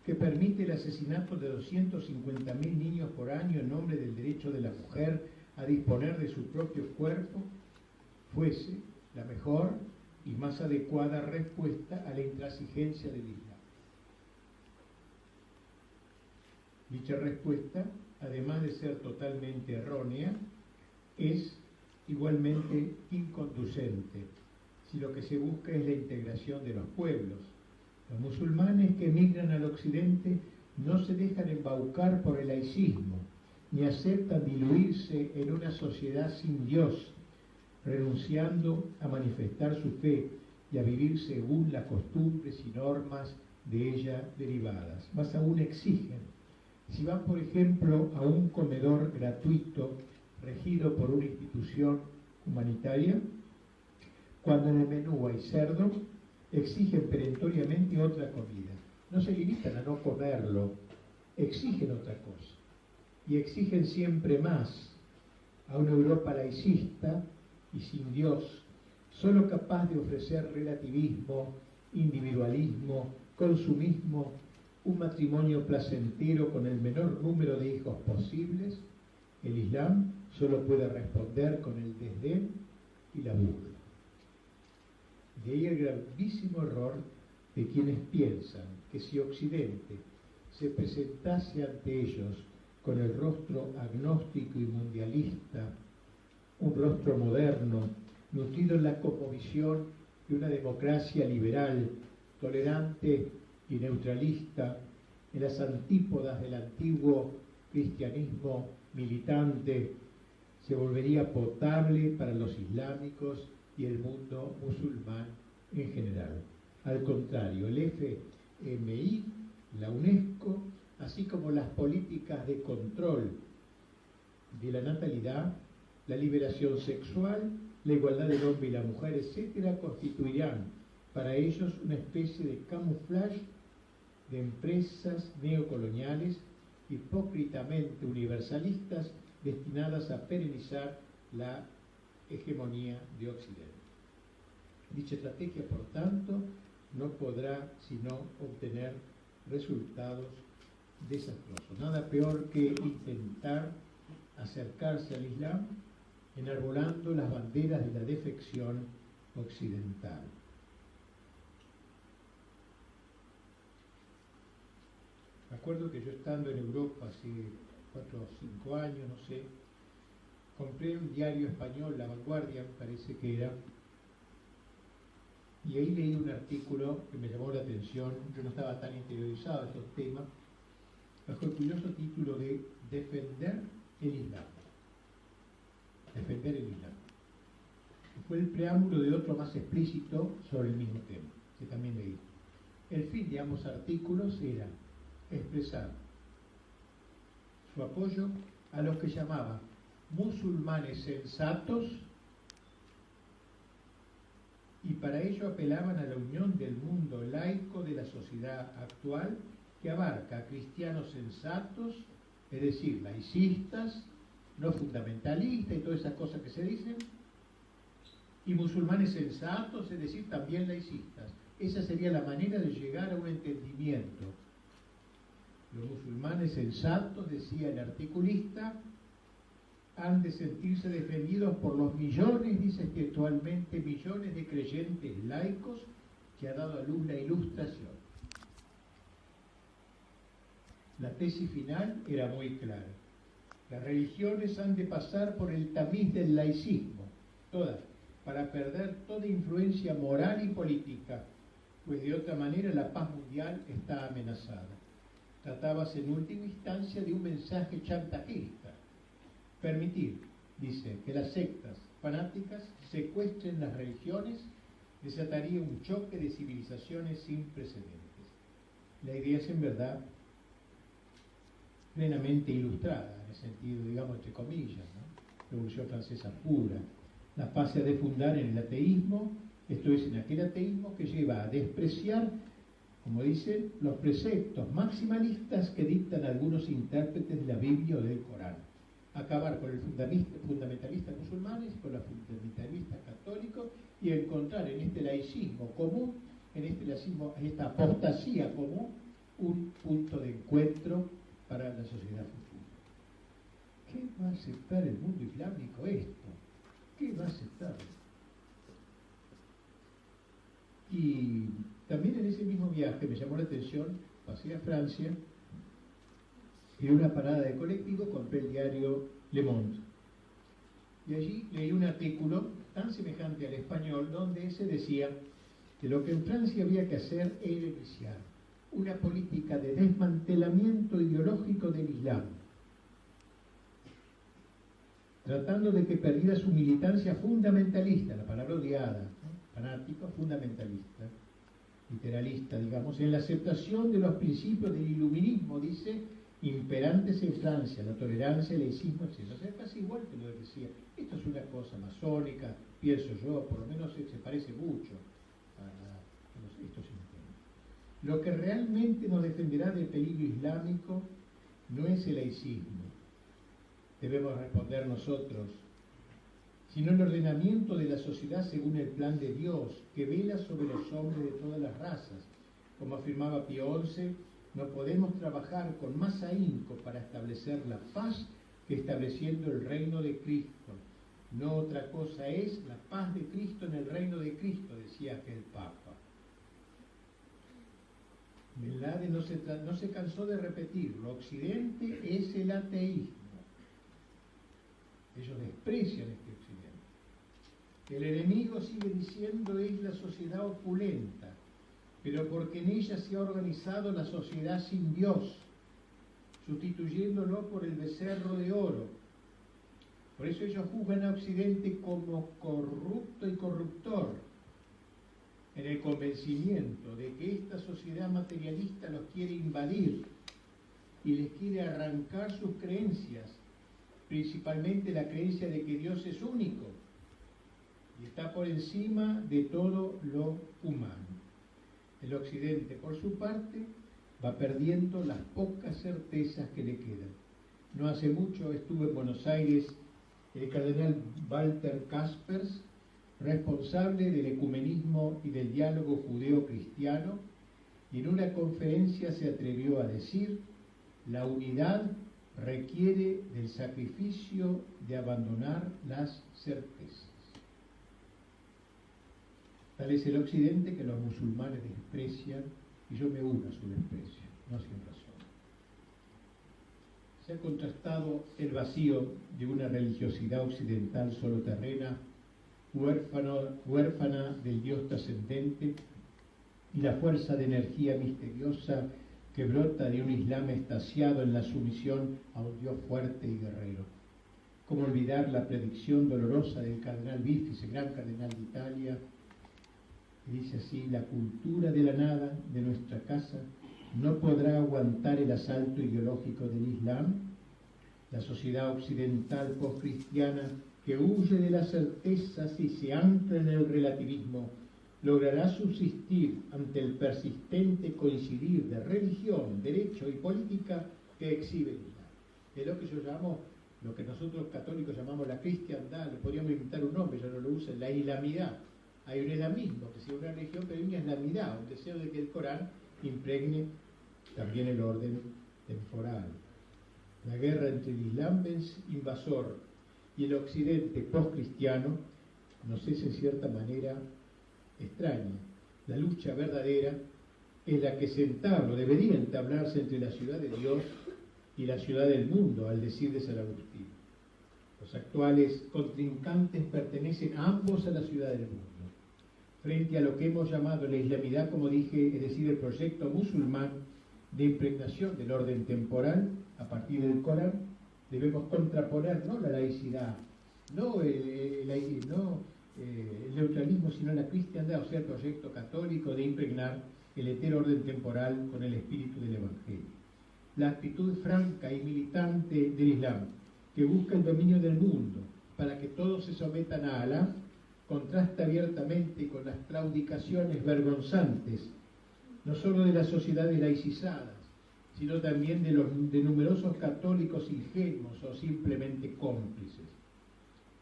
que permite el asesinato de 250.000 niños por año en nombre del derecho de la mujer a disponer de su propio cuerpo, fuese la mejor y más adecuada respuesta a la intransigencia del Islam. Dicha respuesta, además de ser totalmente errónea, es igualmente inconducente, si lo que se busca es la integración de los pueblos. Los musulmanes que emigran al occidente no se dejan embaucar por el laicismo, ni aceptan diluirse en una sociedad sin Dios, renunciando a manifestar su fe y a vivir según las costumbres y normas de ella derivadas. Más aún exigen, si van por ejemplo a un comedor gratuito regido por una institución humanitaria, cuando en el menú hay cerdo, exigen perentoriamente otra comida. No se limitan a no comerlo, exigen otra cosa. Y exigen siempre más a una Europa laicista y sin Dios, solo capaz de ofrecer relativismo, individualismo, consumismo, un matrimonio placentero con el menor número de hijos posibles. El Islam solo puede responder con el desdén y la burla. De ahí el gravísimo error de quienes piensan que si Occidente se presentase ante ellos con el rostro agnóstico y mundialista, un rostro moderno, nutrido en la cosmovisión de una democracia liberal, tolerante y neutralista, en las antípodas del antiguo cristianismo militante, se volvería potable para los islámicos y el mundo musulmán en general. Al contrario, el FMI, la UNESCO, así como las políticas de control de la natalidad, la liberación sexual, la igualdad del hombre y la mujer, etcétera, constituirán para ellos una especie de camuflaje de empresas neocoloniales hipócritamente universalistas destinadas a perenizar la hegemonía de Occidente. Dicha estrategia, por tanto, no podrá sino obtener resultados desastrosos. Nada peor que intentar acercarse al Islam enarbolando las banderas de la defección occidental. Me acuerdo que yo estando en Europa hace 4 o 5 años, no sé, compré un diario español, La Vanguardia, me parece que era, y ahí leí un artículo que me llamó la atención. Yo no estaba tan interiorizado en estos temas, bajo el curioso título de Defender el Islam. Defender el Islam. Fue el preámbulo de otro más explícito sobre el mismo tema, que también leí. El fin de ambos artículos era expresar su apoyo a los que llamaba musulmanes sensatos, y para ello apelaban a la unión del mundo laico de la sociedad actual, que abarca a cristianos sensatos, es decir, laicistas, no fundamentalistas y todas esas cosas que se dicen, y musulmanes sensatos, es decir, también laicistas. Esa sería la manera de llegar a un entendimiento. Los musulmanes sensatos, decía el articulista, han de sentirse defendidos por los millones, dice textualmente, millones de creyentes laicos que ha dado a luz la Ilustración. La tesis final era muy clara. Las religiones han de pasar por el tamiz del laicismo, todas, para perder toda influencia moral y política, pues de otra manera la paz mundial está amenazada. Tratábase en última instancia de un mensaje chantajista. Permitir, dice, que las sectas fanáticas secuestren las religiones desataría un choque de civilizaciones sin precedentes. La idea es en verdad plenamente ilustrada, en el sentido, digamos, entre comillas, ¿no? Revolución Francesa pura. La paz se ha de fundar en el ateísmo, esto es, en aquel ateísmo que lleva a despreciar, como dicen, los preceptos maximalistas que dictan algunos intérpretes de la Biblia o del Corán. Acabar con el fundamentalista musulmanes, con los fundamentalistas católicos, y encontrar en este laicismo común, en este laicismo, en esta apostasía común, un punto de encuentro para la sociedad futura. ¿Qué va a aceptar el mundo islámico esto? ¿Qué va a aceptar? Y también en ese mismo viaje me llamó la atención, pasé a Francia, y en una parada de colectivo compré el diario Le Monde. Y allí leí un artículo tan semejante al español, donde se decía que lo que en Francia había que hacer era iniciar una política de desmantelamiento ideológico del Islam, tratando de que perdiera su militancia fundamentalista, la palabra odiada, ¿no? Fanático, fundamentalista, literalista, digamos, en la aceptación de los principios del iluminismo, dice, imperantes en Francia, la tolerancia, el laicismo, etc. O sea, casi igual que lo que decía. Esto es una cosa masónica, pienso yo, por lo menos se parece mucho a estos intentos. Lo que realmente nos defenderá del peligro islámico no es el laicismo, debemos responder nosotros, sino el ordenamiento de la sociedad según el plan de Dios, que vela sobre los hombres de todas las razas. Como afirmaba Pío XI, no podemos trabajar con más ahínco para establecer la paz que estableciendo el reino de Cristo. No otra cosa es la paz de Cristo en el reino de Cristo, decía aquel Papa. Melade no se cansó de repetirlo, Occidente es el ateísmo. Ellos desprecian este Occidente. El enemigo, sigue diciendo, es la sociedad opulenta, pero porque en ella se ha organizado la sociedad sin Dios, sustituyéndolo por el becerro de oro. Por eso ellos juzgan a Occidente como corrupto y corruptor, en el convencimiento de que esta sociedad materialista los quiere invadir y les quiere arrancar sus creencias, principalmente la creencia de que Dios es único y está por encima de todo lo humano. El Occidente, por su parte, va perdiendo las pocas certezas que le quedan. No hace mucho estuvo en Buenos Aires el cardenal Walter Kaspers, responsable del ecumenismo y del diálogo judeo-cristiano, y en una conferencia se atrevió a decir: la unidad requiere del sacrificio de abandonar las certezas. Tal es el Occidente que los musulmanes desprecian, y yo me uno a su desprecio, no sin razón. Se ha contrastado el vacío de una religiosidad occidental solo terrena, huérfana del Dios trascendente, y la fuerza de energía misteriosa que brota de un Islam extasiado en la sumisión a un Dios fuerte y guerrero. ¿Cómo olvidar la predicción dolorosa del cardenal Bifis, el gran cardenal de Italia, que dice así: la cultura de la nada de nuestra casa no podrá aguantar el asalto ideológico del Islam, La sociedad occidental postcristiana, que huye de las certezas y se ancla en el relativismo, logrará subsistir ante el persistente coincidir de religión, derecho y política que exhibe el Islam. Es lo que yo llamo, lo que nosotros católicos llamamos la cristiandad, le podríamos inventar un nombre, yo no lo uso, la islamidad. Hay un islamismo, que sea una religión, pero hay una islamidad, un deseo de que el Corán impregne también el orden temporal. La guerra entre el Islam invasor y el occidente postcristiano nos es en cierta manera extraña. La lucha verdadera es la que se entabla, debería entablarse entre la ciudad de Dios y la ciudad del mundo, al decir de San Agustín. Los actuales contrincantes pertenecen ambos a la ciudad del mundo. Frente a lo que hemos llamado la islamidad, como dije, es decir, el proyecto musulmán de impregnación del orden temporal a partir del Corán, debemos contraponer no la laicidad, no el neutralismo, sino la cristiandad, o sea, el proyecto católico de impregnar el entero orden temporal con el espíritu del Evangelio. La actitud franca y militante del Islam, que busca el dominio del mundo para que todos se sometan a Alá, contrasta abiertamente con las claudicaciones vergonzantes, no solo de las sociedades laicizadas, sino también de numerosos católicos ingenuos o simplemente cómplices.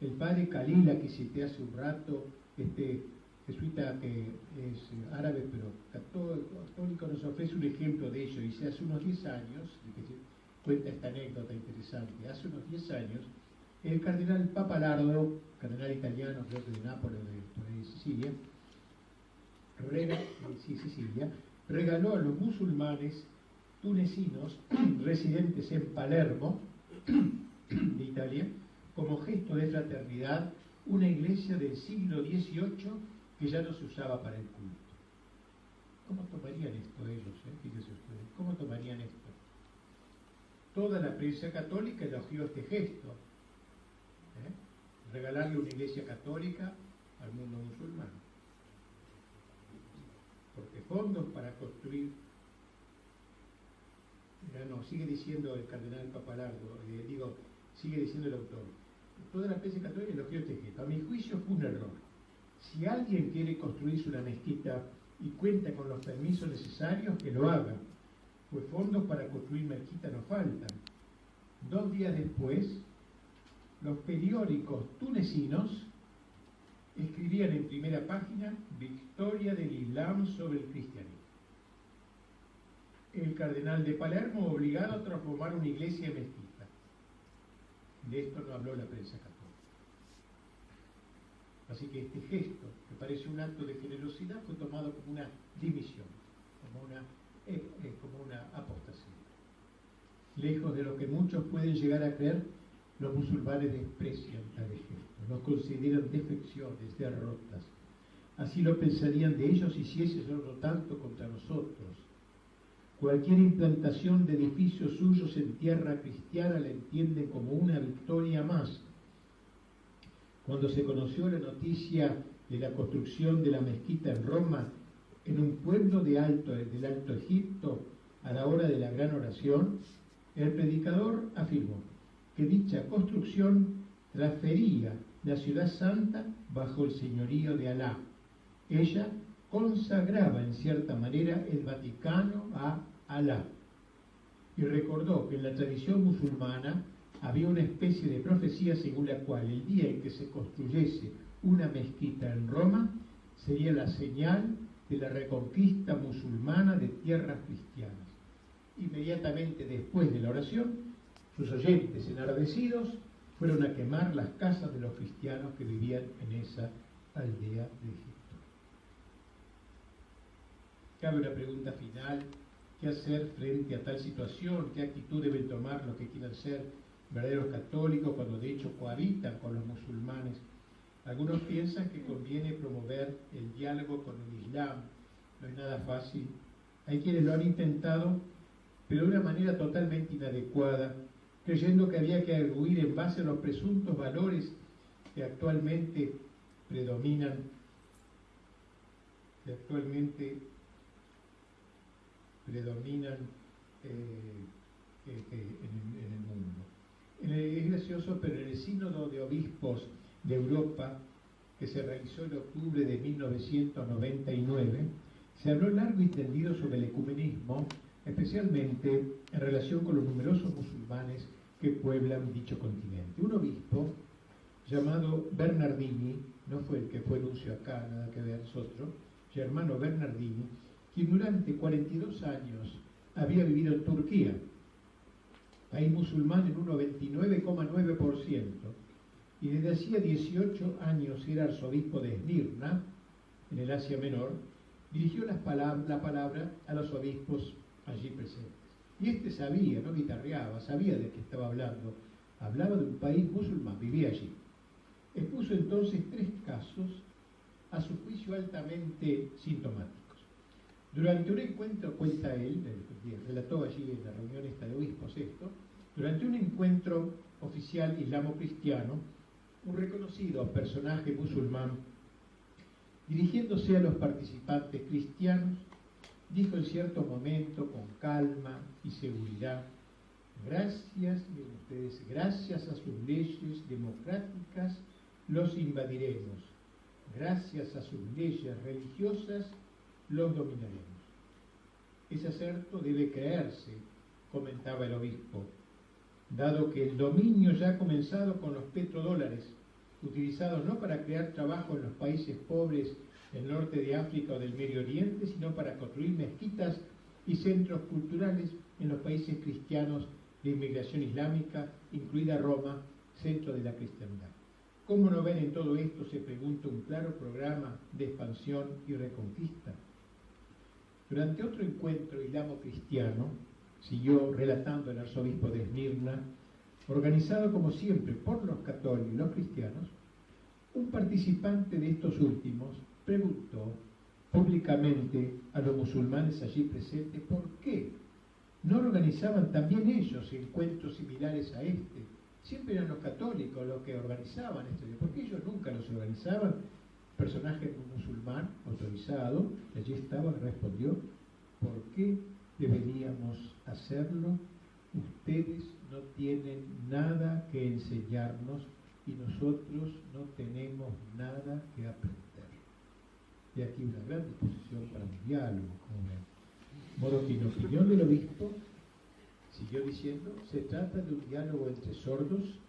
El padre Kalila, que cité hace un rato, este jesuita que es árabe pero católico, nos ofrece un ejemplo de ello. Dice, hace unos 10 años, cuenta esta anécdota interesante, hace unos 10 años, el cardenal Papalardo, cardenal italiano, creo que de Nápoles, de Sicilia, regaló a los musulmanes tunecinos residentes en Palermo, de Italia, como gesto de fraternidad, una iglesia del siglo XVIII que ya no se usaba para el culto. ¿Cómo tomarían esto ellos? Fíjense ustedes, ¿cómo tomarían esto? Toda la prensa católica elogió este gesto. Regalarle una iglesia católica al mundo musulmán. Porque fondos para construir, sigue diciendo el cardenal Papalardo, sigue diciendo el autor, toda la prensa católica elogió este gesto. A mi juicio fue un error. Si alguien quiere construirse una mezquita y cuenta con los permisos necesarios, que lo haga, pues fondos para construir mezquita no faltan. 2 días después, los periódicos tunecinos escribían en primera página: victoria del Islam sobre el cristianismo. El cardenal de Palermo obligado a transformar una iglesia en mezquita. De esto no habló la prensa católica. Así que este gesto, que parece un acto de generosidad, fue tomado como una dimisión, como una apostasía. Lejos de lo que muchos pueden llegar a creer, los musulmanes desprecian tales gestos, los consideran defecciones, derrotas. Así lo pensarían de ellos si hiciesen otro tanto contra nosotros. Cualquier implantación de edificios suyos en tierra cristiana la entienden como una victoria más. Cuando se conoció la noticia de la construcción de la mezquita en Roma, en un pueblo del Alto Egipto, a la hora de la gran oración, el predicador afirmó que dicha construcción transfería la ciudad santa bajo el señorío de Alá. Ella consagraba en cierta manera el Vaticano a Alá. Y recordó que en la tradición musulmana había una especie de profecía según la cual el día en que se construyese una mezquita en Roma sería la señal de la reconquista musulmana de tierras cristianas. Inmediatamente después de la oración, sus oyentes enardecidos fueron a quemar las casas de los cristianos que vivían en esa aldea de Egipto. Cabe una pregunta final: ¿qué hacer frente a tal situación? ¿Qué actitud deben tomar los que quieran ser verdaderos católicos cuando de hecho cohabitan con los musulmanes? Algunos piensan que conviene promover el diálogo con el Islam. No es nada fácil. Hay quienes lo han intentado, pero de una manera totalmente inadecuada, creyendo que había que arguir en base a los presuntos valores que actualmente predominan, en el mundo. Es gracioso, pero en el Sínodo de Obispos de Europa, que se realizó en octubre de 1999, se habló largo y tendido sobre el ecumenismo, especialmente en relación con los numerosos musulmanes que pueblan dicho continente. Un obispo llamado Bernardini, no fue el que fue nuncio acá, nada que ver, es otro, Germano Bernardini, quien durante 42 años había vivido en Turquía, país musulmán en un 99,9%, y desde hacía 18 años era arzobispo de Esmirna, en el Asia Menor, dirigió la palabra a los obispos allí presentes. Y este sabía, no guitarreaba, sabía de qué estaba hablando. Hablaba de un país musulmán, vivía allí. Expuso entonces 3 casos, a su juicio altamente sintomáticos. Durante un encuentro, cuenta él, relató allí en la reunión esta de obispos esto, durante un encuentro oficial islamo-cristiano, un reconocido personaje musulmán, dirigiéndose a los participantes cristianos, dijo en cierto momento con calma y seguridad: gracias, miren ustedes, gracias a sus leyes democráticas los invadiremos, gracias a sus leyes religiosas los dominaremos. Ese acerto debe creerse, comentaba el obispo, dado que el dominio ya ha comenzado con los petrodólares, utilizados no para crear trabajo en los países pobres del norte de África o del Medio Oriente, sino para construir mezquitas y centros culturales en los países cristianos de inmigración islámica, incluida Roma, centro de la cristiandad. ¿Cómo no ven en todo esto, se pregunta, un claro programa de expansión y reconquista? Durante otro encuentro islamo-cristiano, siguió relatando el arzobispo de Esmirna, organizado como siempre por los católicos y los cristianos, un participante de estos últimos preguntó públicamente a los musulmanes allí presentes por qué no organizaban también ellos encuentros similares a este. Siempre eran los católicos los que organizaban esto. ¿Por qué ellos nunca los organizaban? Personaje musulmán autorizado, allí estaba, respondió: ¿por qué deberíamos hacerlo? Ustedes no tienen nada que enseñarnos y nosotros no tenemos nada que aprender. De aquí una gran disposición para un diálogo, como ven. Modo que en opinión del obispo, siguió diciendo, se trata de un diálogo entre sordos.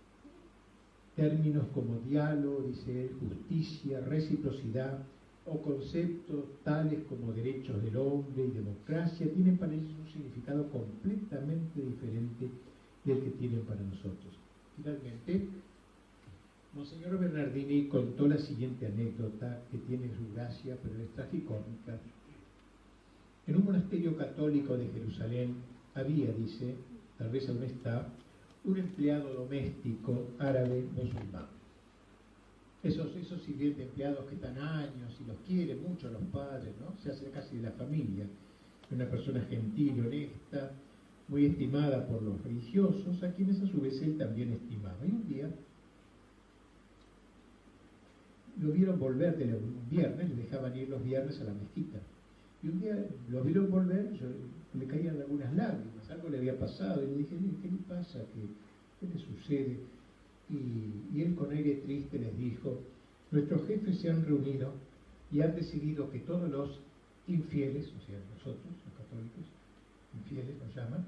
Términos como diálogo, dice él, justicia, reciprocidad o conceptos tales como derechos del hombre y democracia tienen para ellos un significado completamente diferente del que tienen para nosotros. Finalmente, Monseñor Bernardini contó la siguiente anécdota que tiene su gracia, pero es tragicómica. En un monasterio católico de Jerusalén había, dice, tal vez aún está, un empleado doméstico árabe musulmán. Esos sirvientes empleados que están años y los quieren mucho los padres, ¿no? Se hace casi de la familia. Una persona gentil, honesta, muy estimada por los religiosos, a quienes a su vez él también estimaba. Y un día lo vieron volver un viernes, le dejaban ir los viernes a la mezquita. Y un día lo vieron volver, le caían algunas lágrimas, algo le había pasado, y le dije: ¿qué le pasa? ¿Qué le sucede? Y él con aire triste les dijo: nuestros jefes se han reunido y han decidido que todos los infieles, o sea, nosotros, los católicos, infieles nos llaman,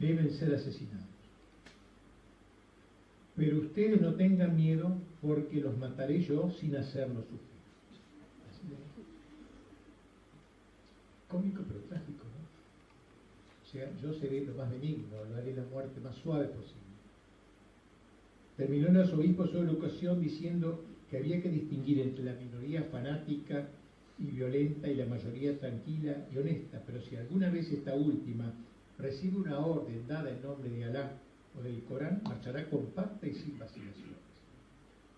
deben ser asesinados. Pero ustedes no tengan miedo porque los mataré yo sin hacerlos sufrir. Así le dijo. Cómico pero trágico, ¿no? O sea, yo seré lo más benigno, lo haré la muerte más suave posible. Terminó el arzobispo sobre la ocasión diciendo que había que distinguir entre la minoría fanática y violenta y la mayoría tranquila y honesta, pero si alguna vez esta última recibe una orden dada en nombre de Alá o del Corán, marchará compacta y sin vacilaciones.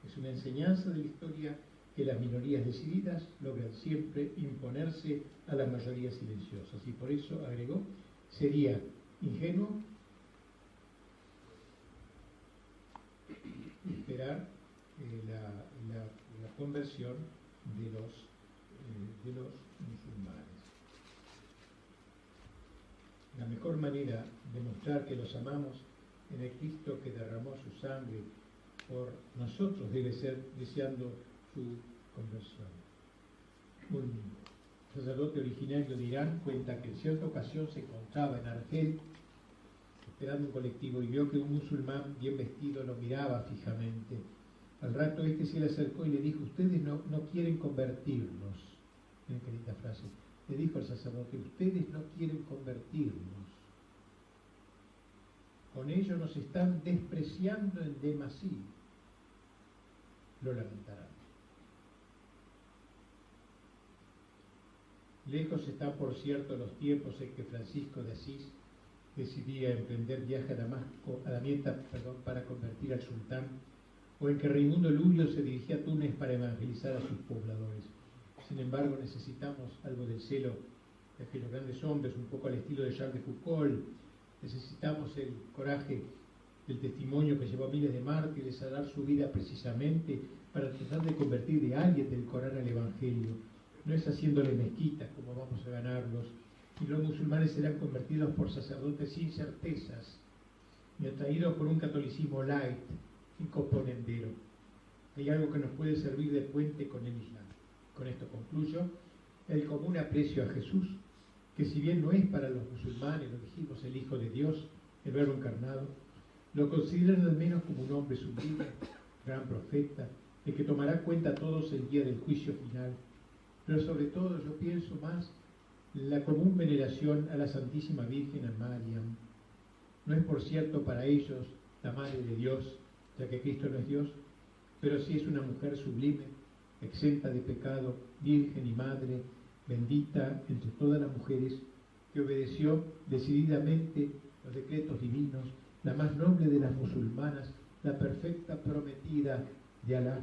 Es una enseñanza de la historia que las minorías decididas logran siempre imponerse a las mayorías silenciosas, y por eso, agregó, sería ingenuo esperar la conversión de los musulmanes. La la mejor manera de mostrar que los amamos en el Cristo que derramó su sangre por nosotros debe ser deseando su conversión. Un sacerdote originario de Irán cuenta que en cierta ocasión se encontraba en Argel esperando un colectivo y vio que un musulmán bien vestido lo miraba fijamente. Al rato se le acercó y le dijo: ustedes no quieren convertirnos. Miren qué linda frase. Le dijo al sacerdote: ustedes no quieren convertirnos. Con ello nos están despreciando en demasía. Lo lamentarán. Lejos están, por cierto, los tiempos en que Francisco de Asís decidía emprender viaje a Damasco, a Damieta, para convertir al sultán, o en que Raimundo Lurio se dirigía a Túnez para evangelizar a sus pobladores. Sin embargo, necesitamos algo del celo de aquellos grandes hombres, un poco al estilo de Charles de Foucault. Necesitamos el coraje del testimonio que llevó a miles de mártires a dar su vida precisamente para tratar de convertir de alguien del Corán al Evangelio. No es haciéndole mezquitas como vamos a ganarlos, y los musulmanes serán convertidos por sacerdotes sin certezas y atraídos por un catolicismo light, sin componendero. Hay algo que nos puede servir de puente con el Islam. Con esto concluyo: el común aprecio a Jesús, que si bien no es para los musulmanes, lo dijimos, el Hijo de Dios, el Verbo encarnado, lo consideran al menos como un hombre sublime, gran profeta, el que tomará cuenta a todos el día del juicio final. Pero sobre todo yo pienso más en la común veneración a la Santísima Virgen, a Mariam. No es por cierto para ellos la Madre de Dios, ya que Cristo no es Dios, pero sí es una mujer sublime, exenta de pecado, virgen y madre, bendita entre todas las mujeres, que obedeció decididamente los decretos divinos, la más noble de las musulmanas, la perfecta prometida de Alá,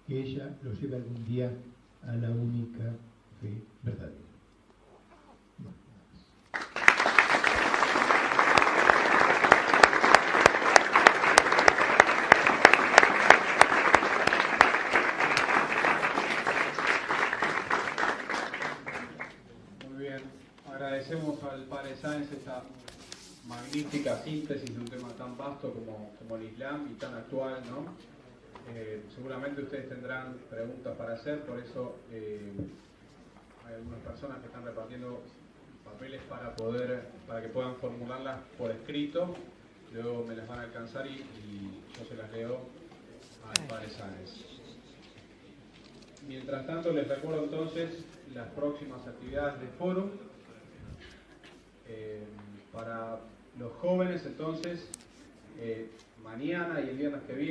que ella lo lleve algún día a la única fe verdadera. Agradecemos al Padre Sáenz esta magnífica síntesis de un tema tan vasto como el Islam y tan actual, ¿no? Seguramente ustedes tendrán preguntas para hacer, por eso hay algunas personas que están repartiendo papeles para que puedan formularlas por escrito. Luego me las van a alcanzar y yo se las leo al Padre Sáenz. Mientras tanto, les recuerdo entonces las próximas actividades del foro. Para los jóvenes, entonces, mañana y el viernes que viene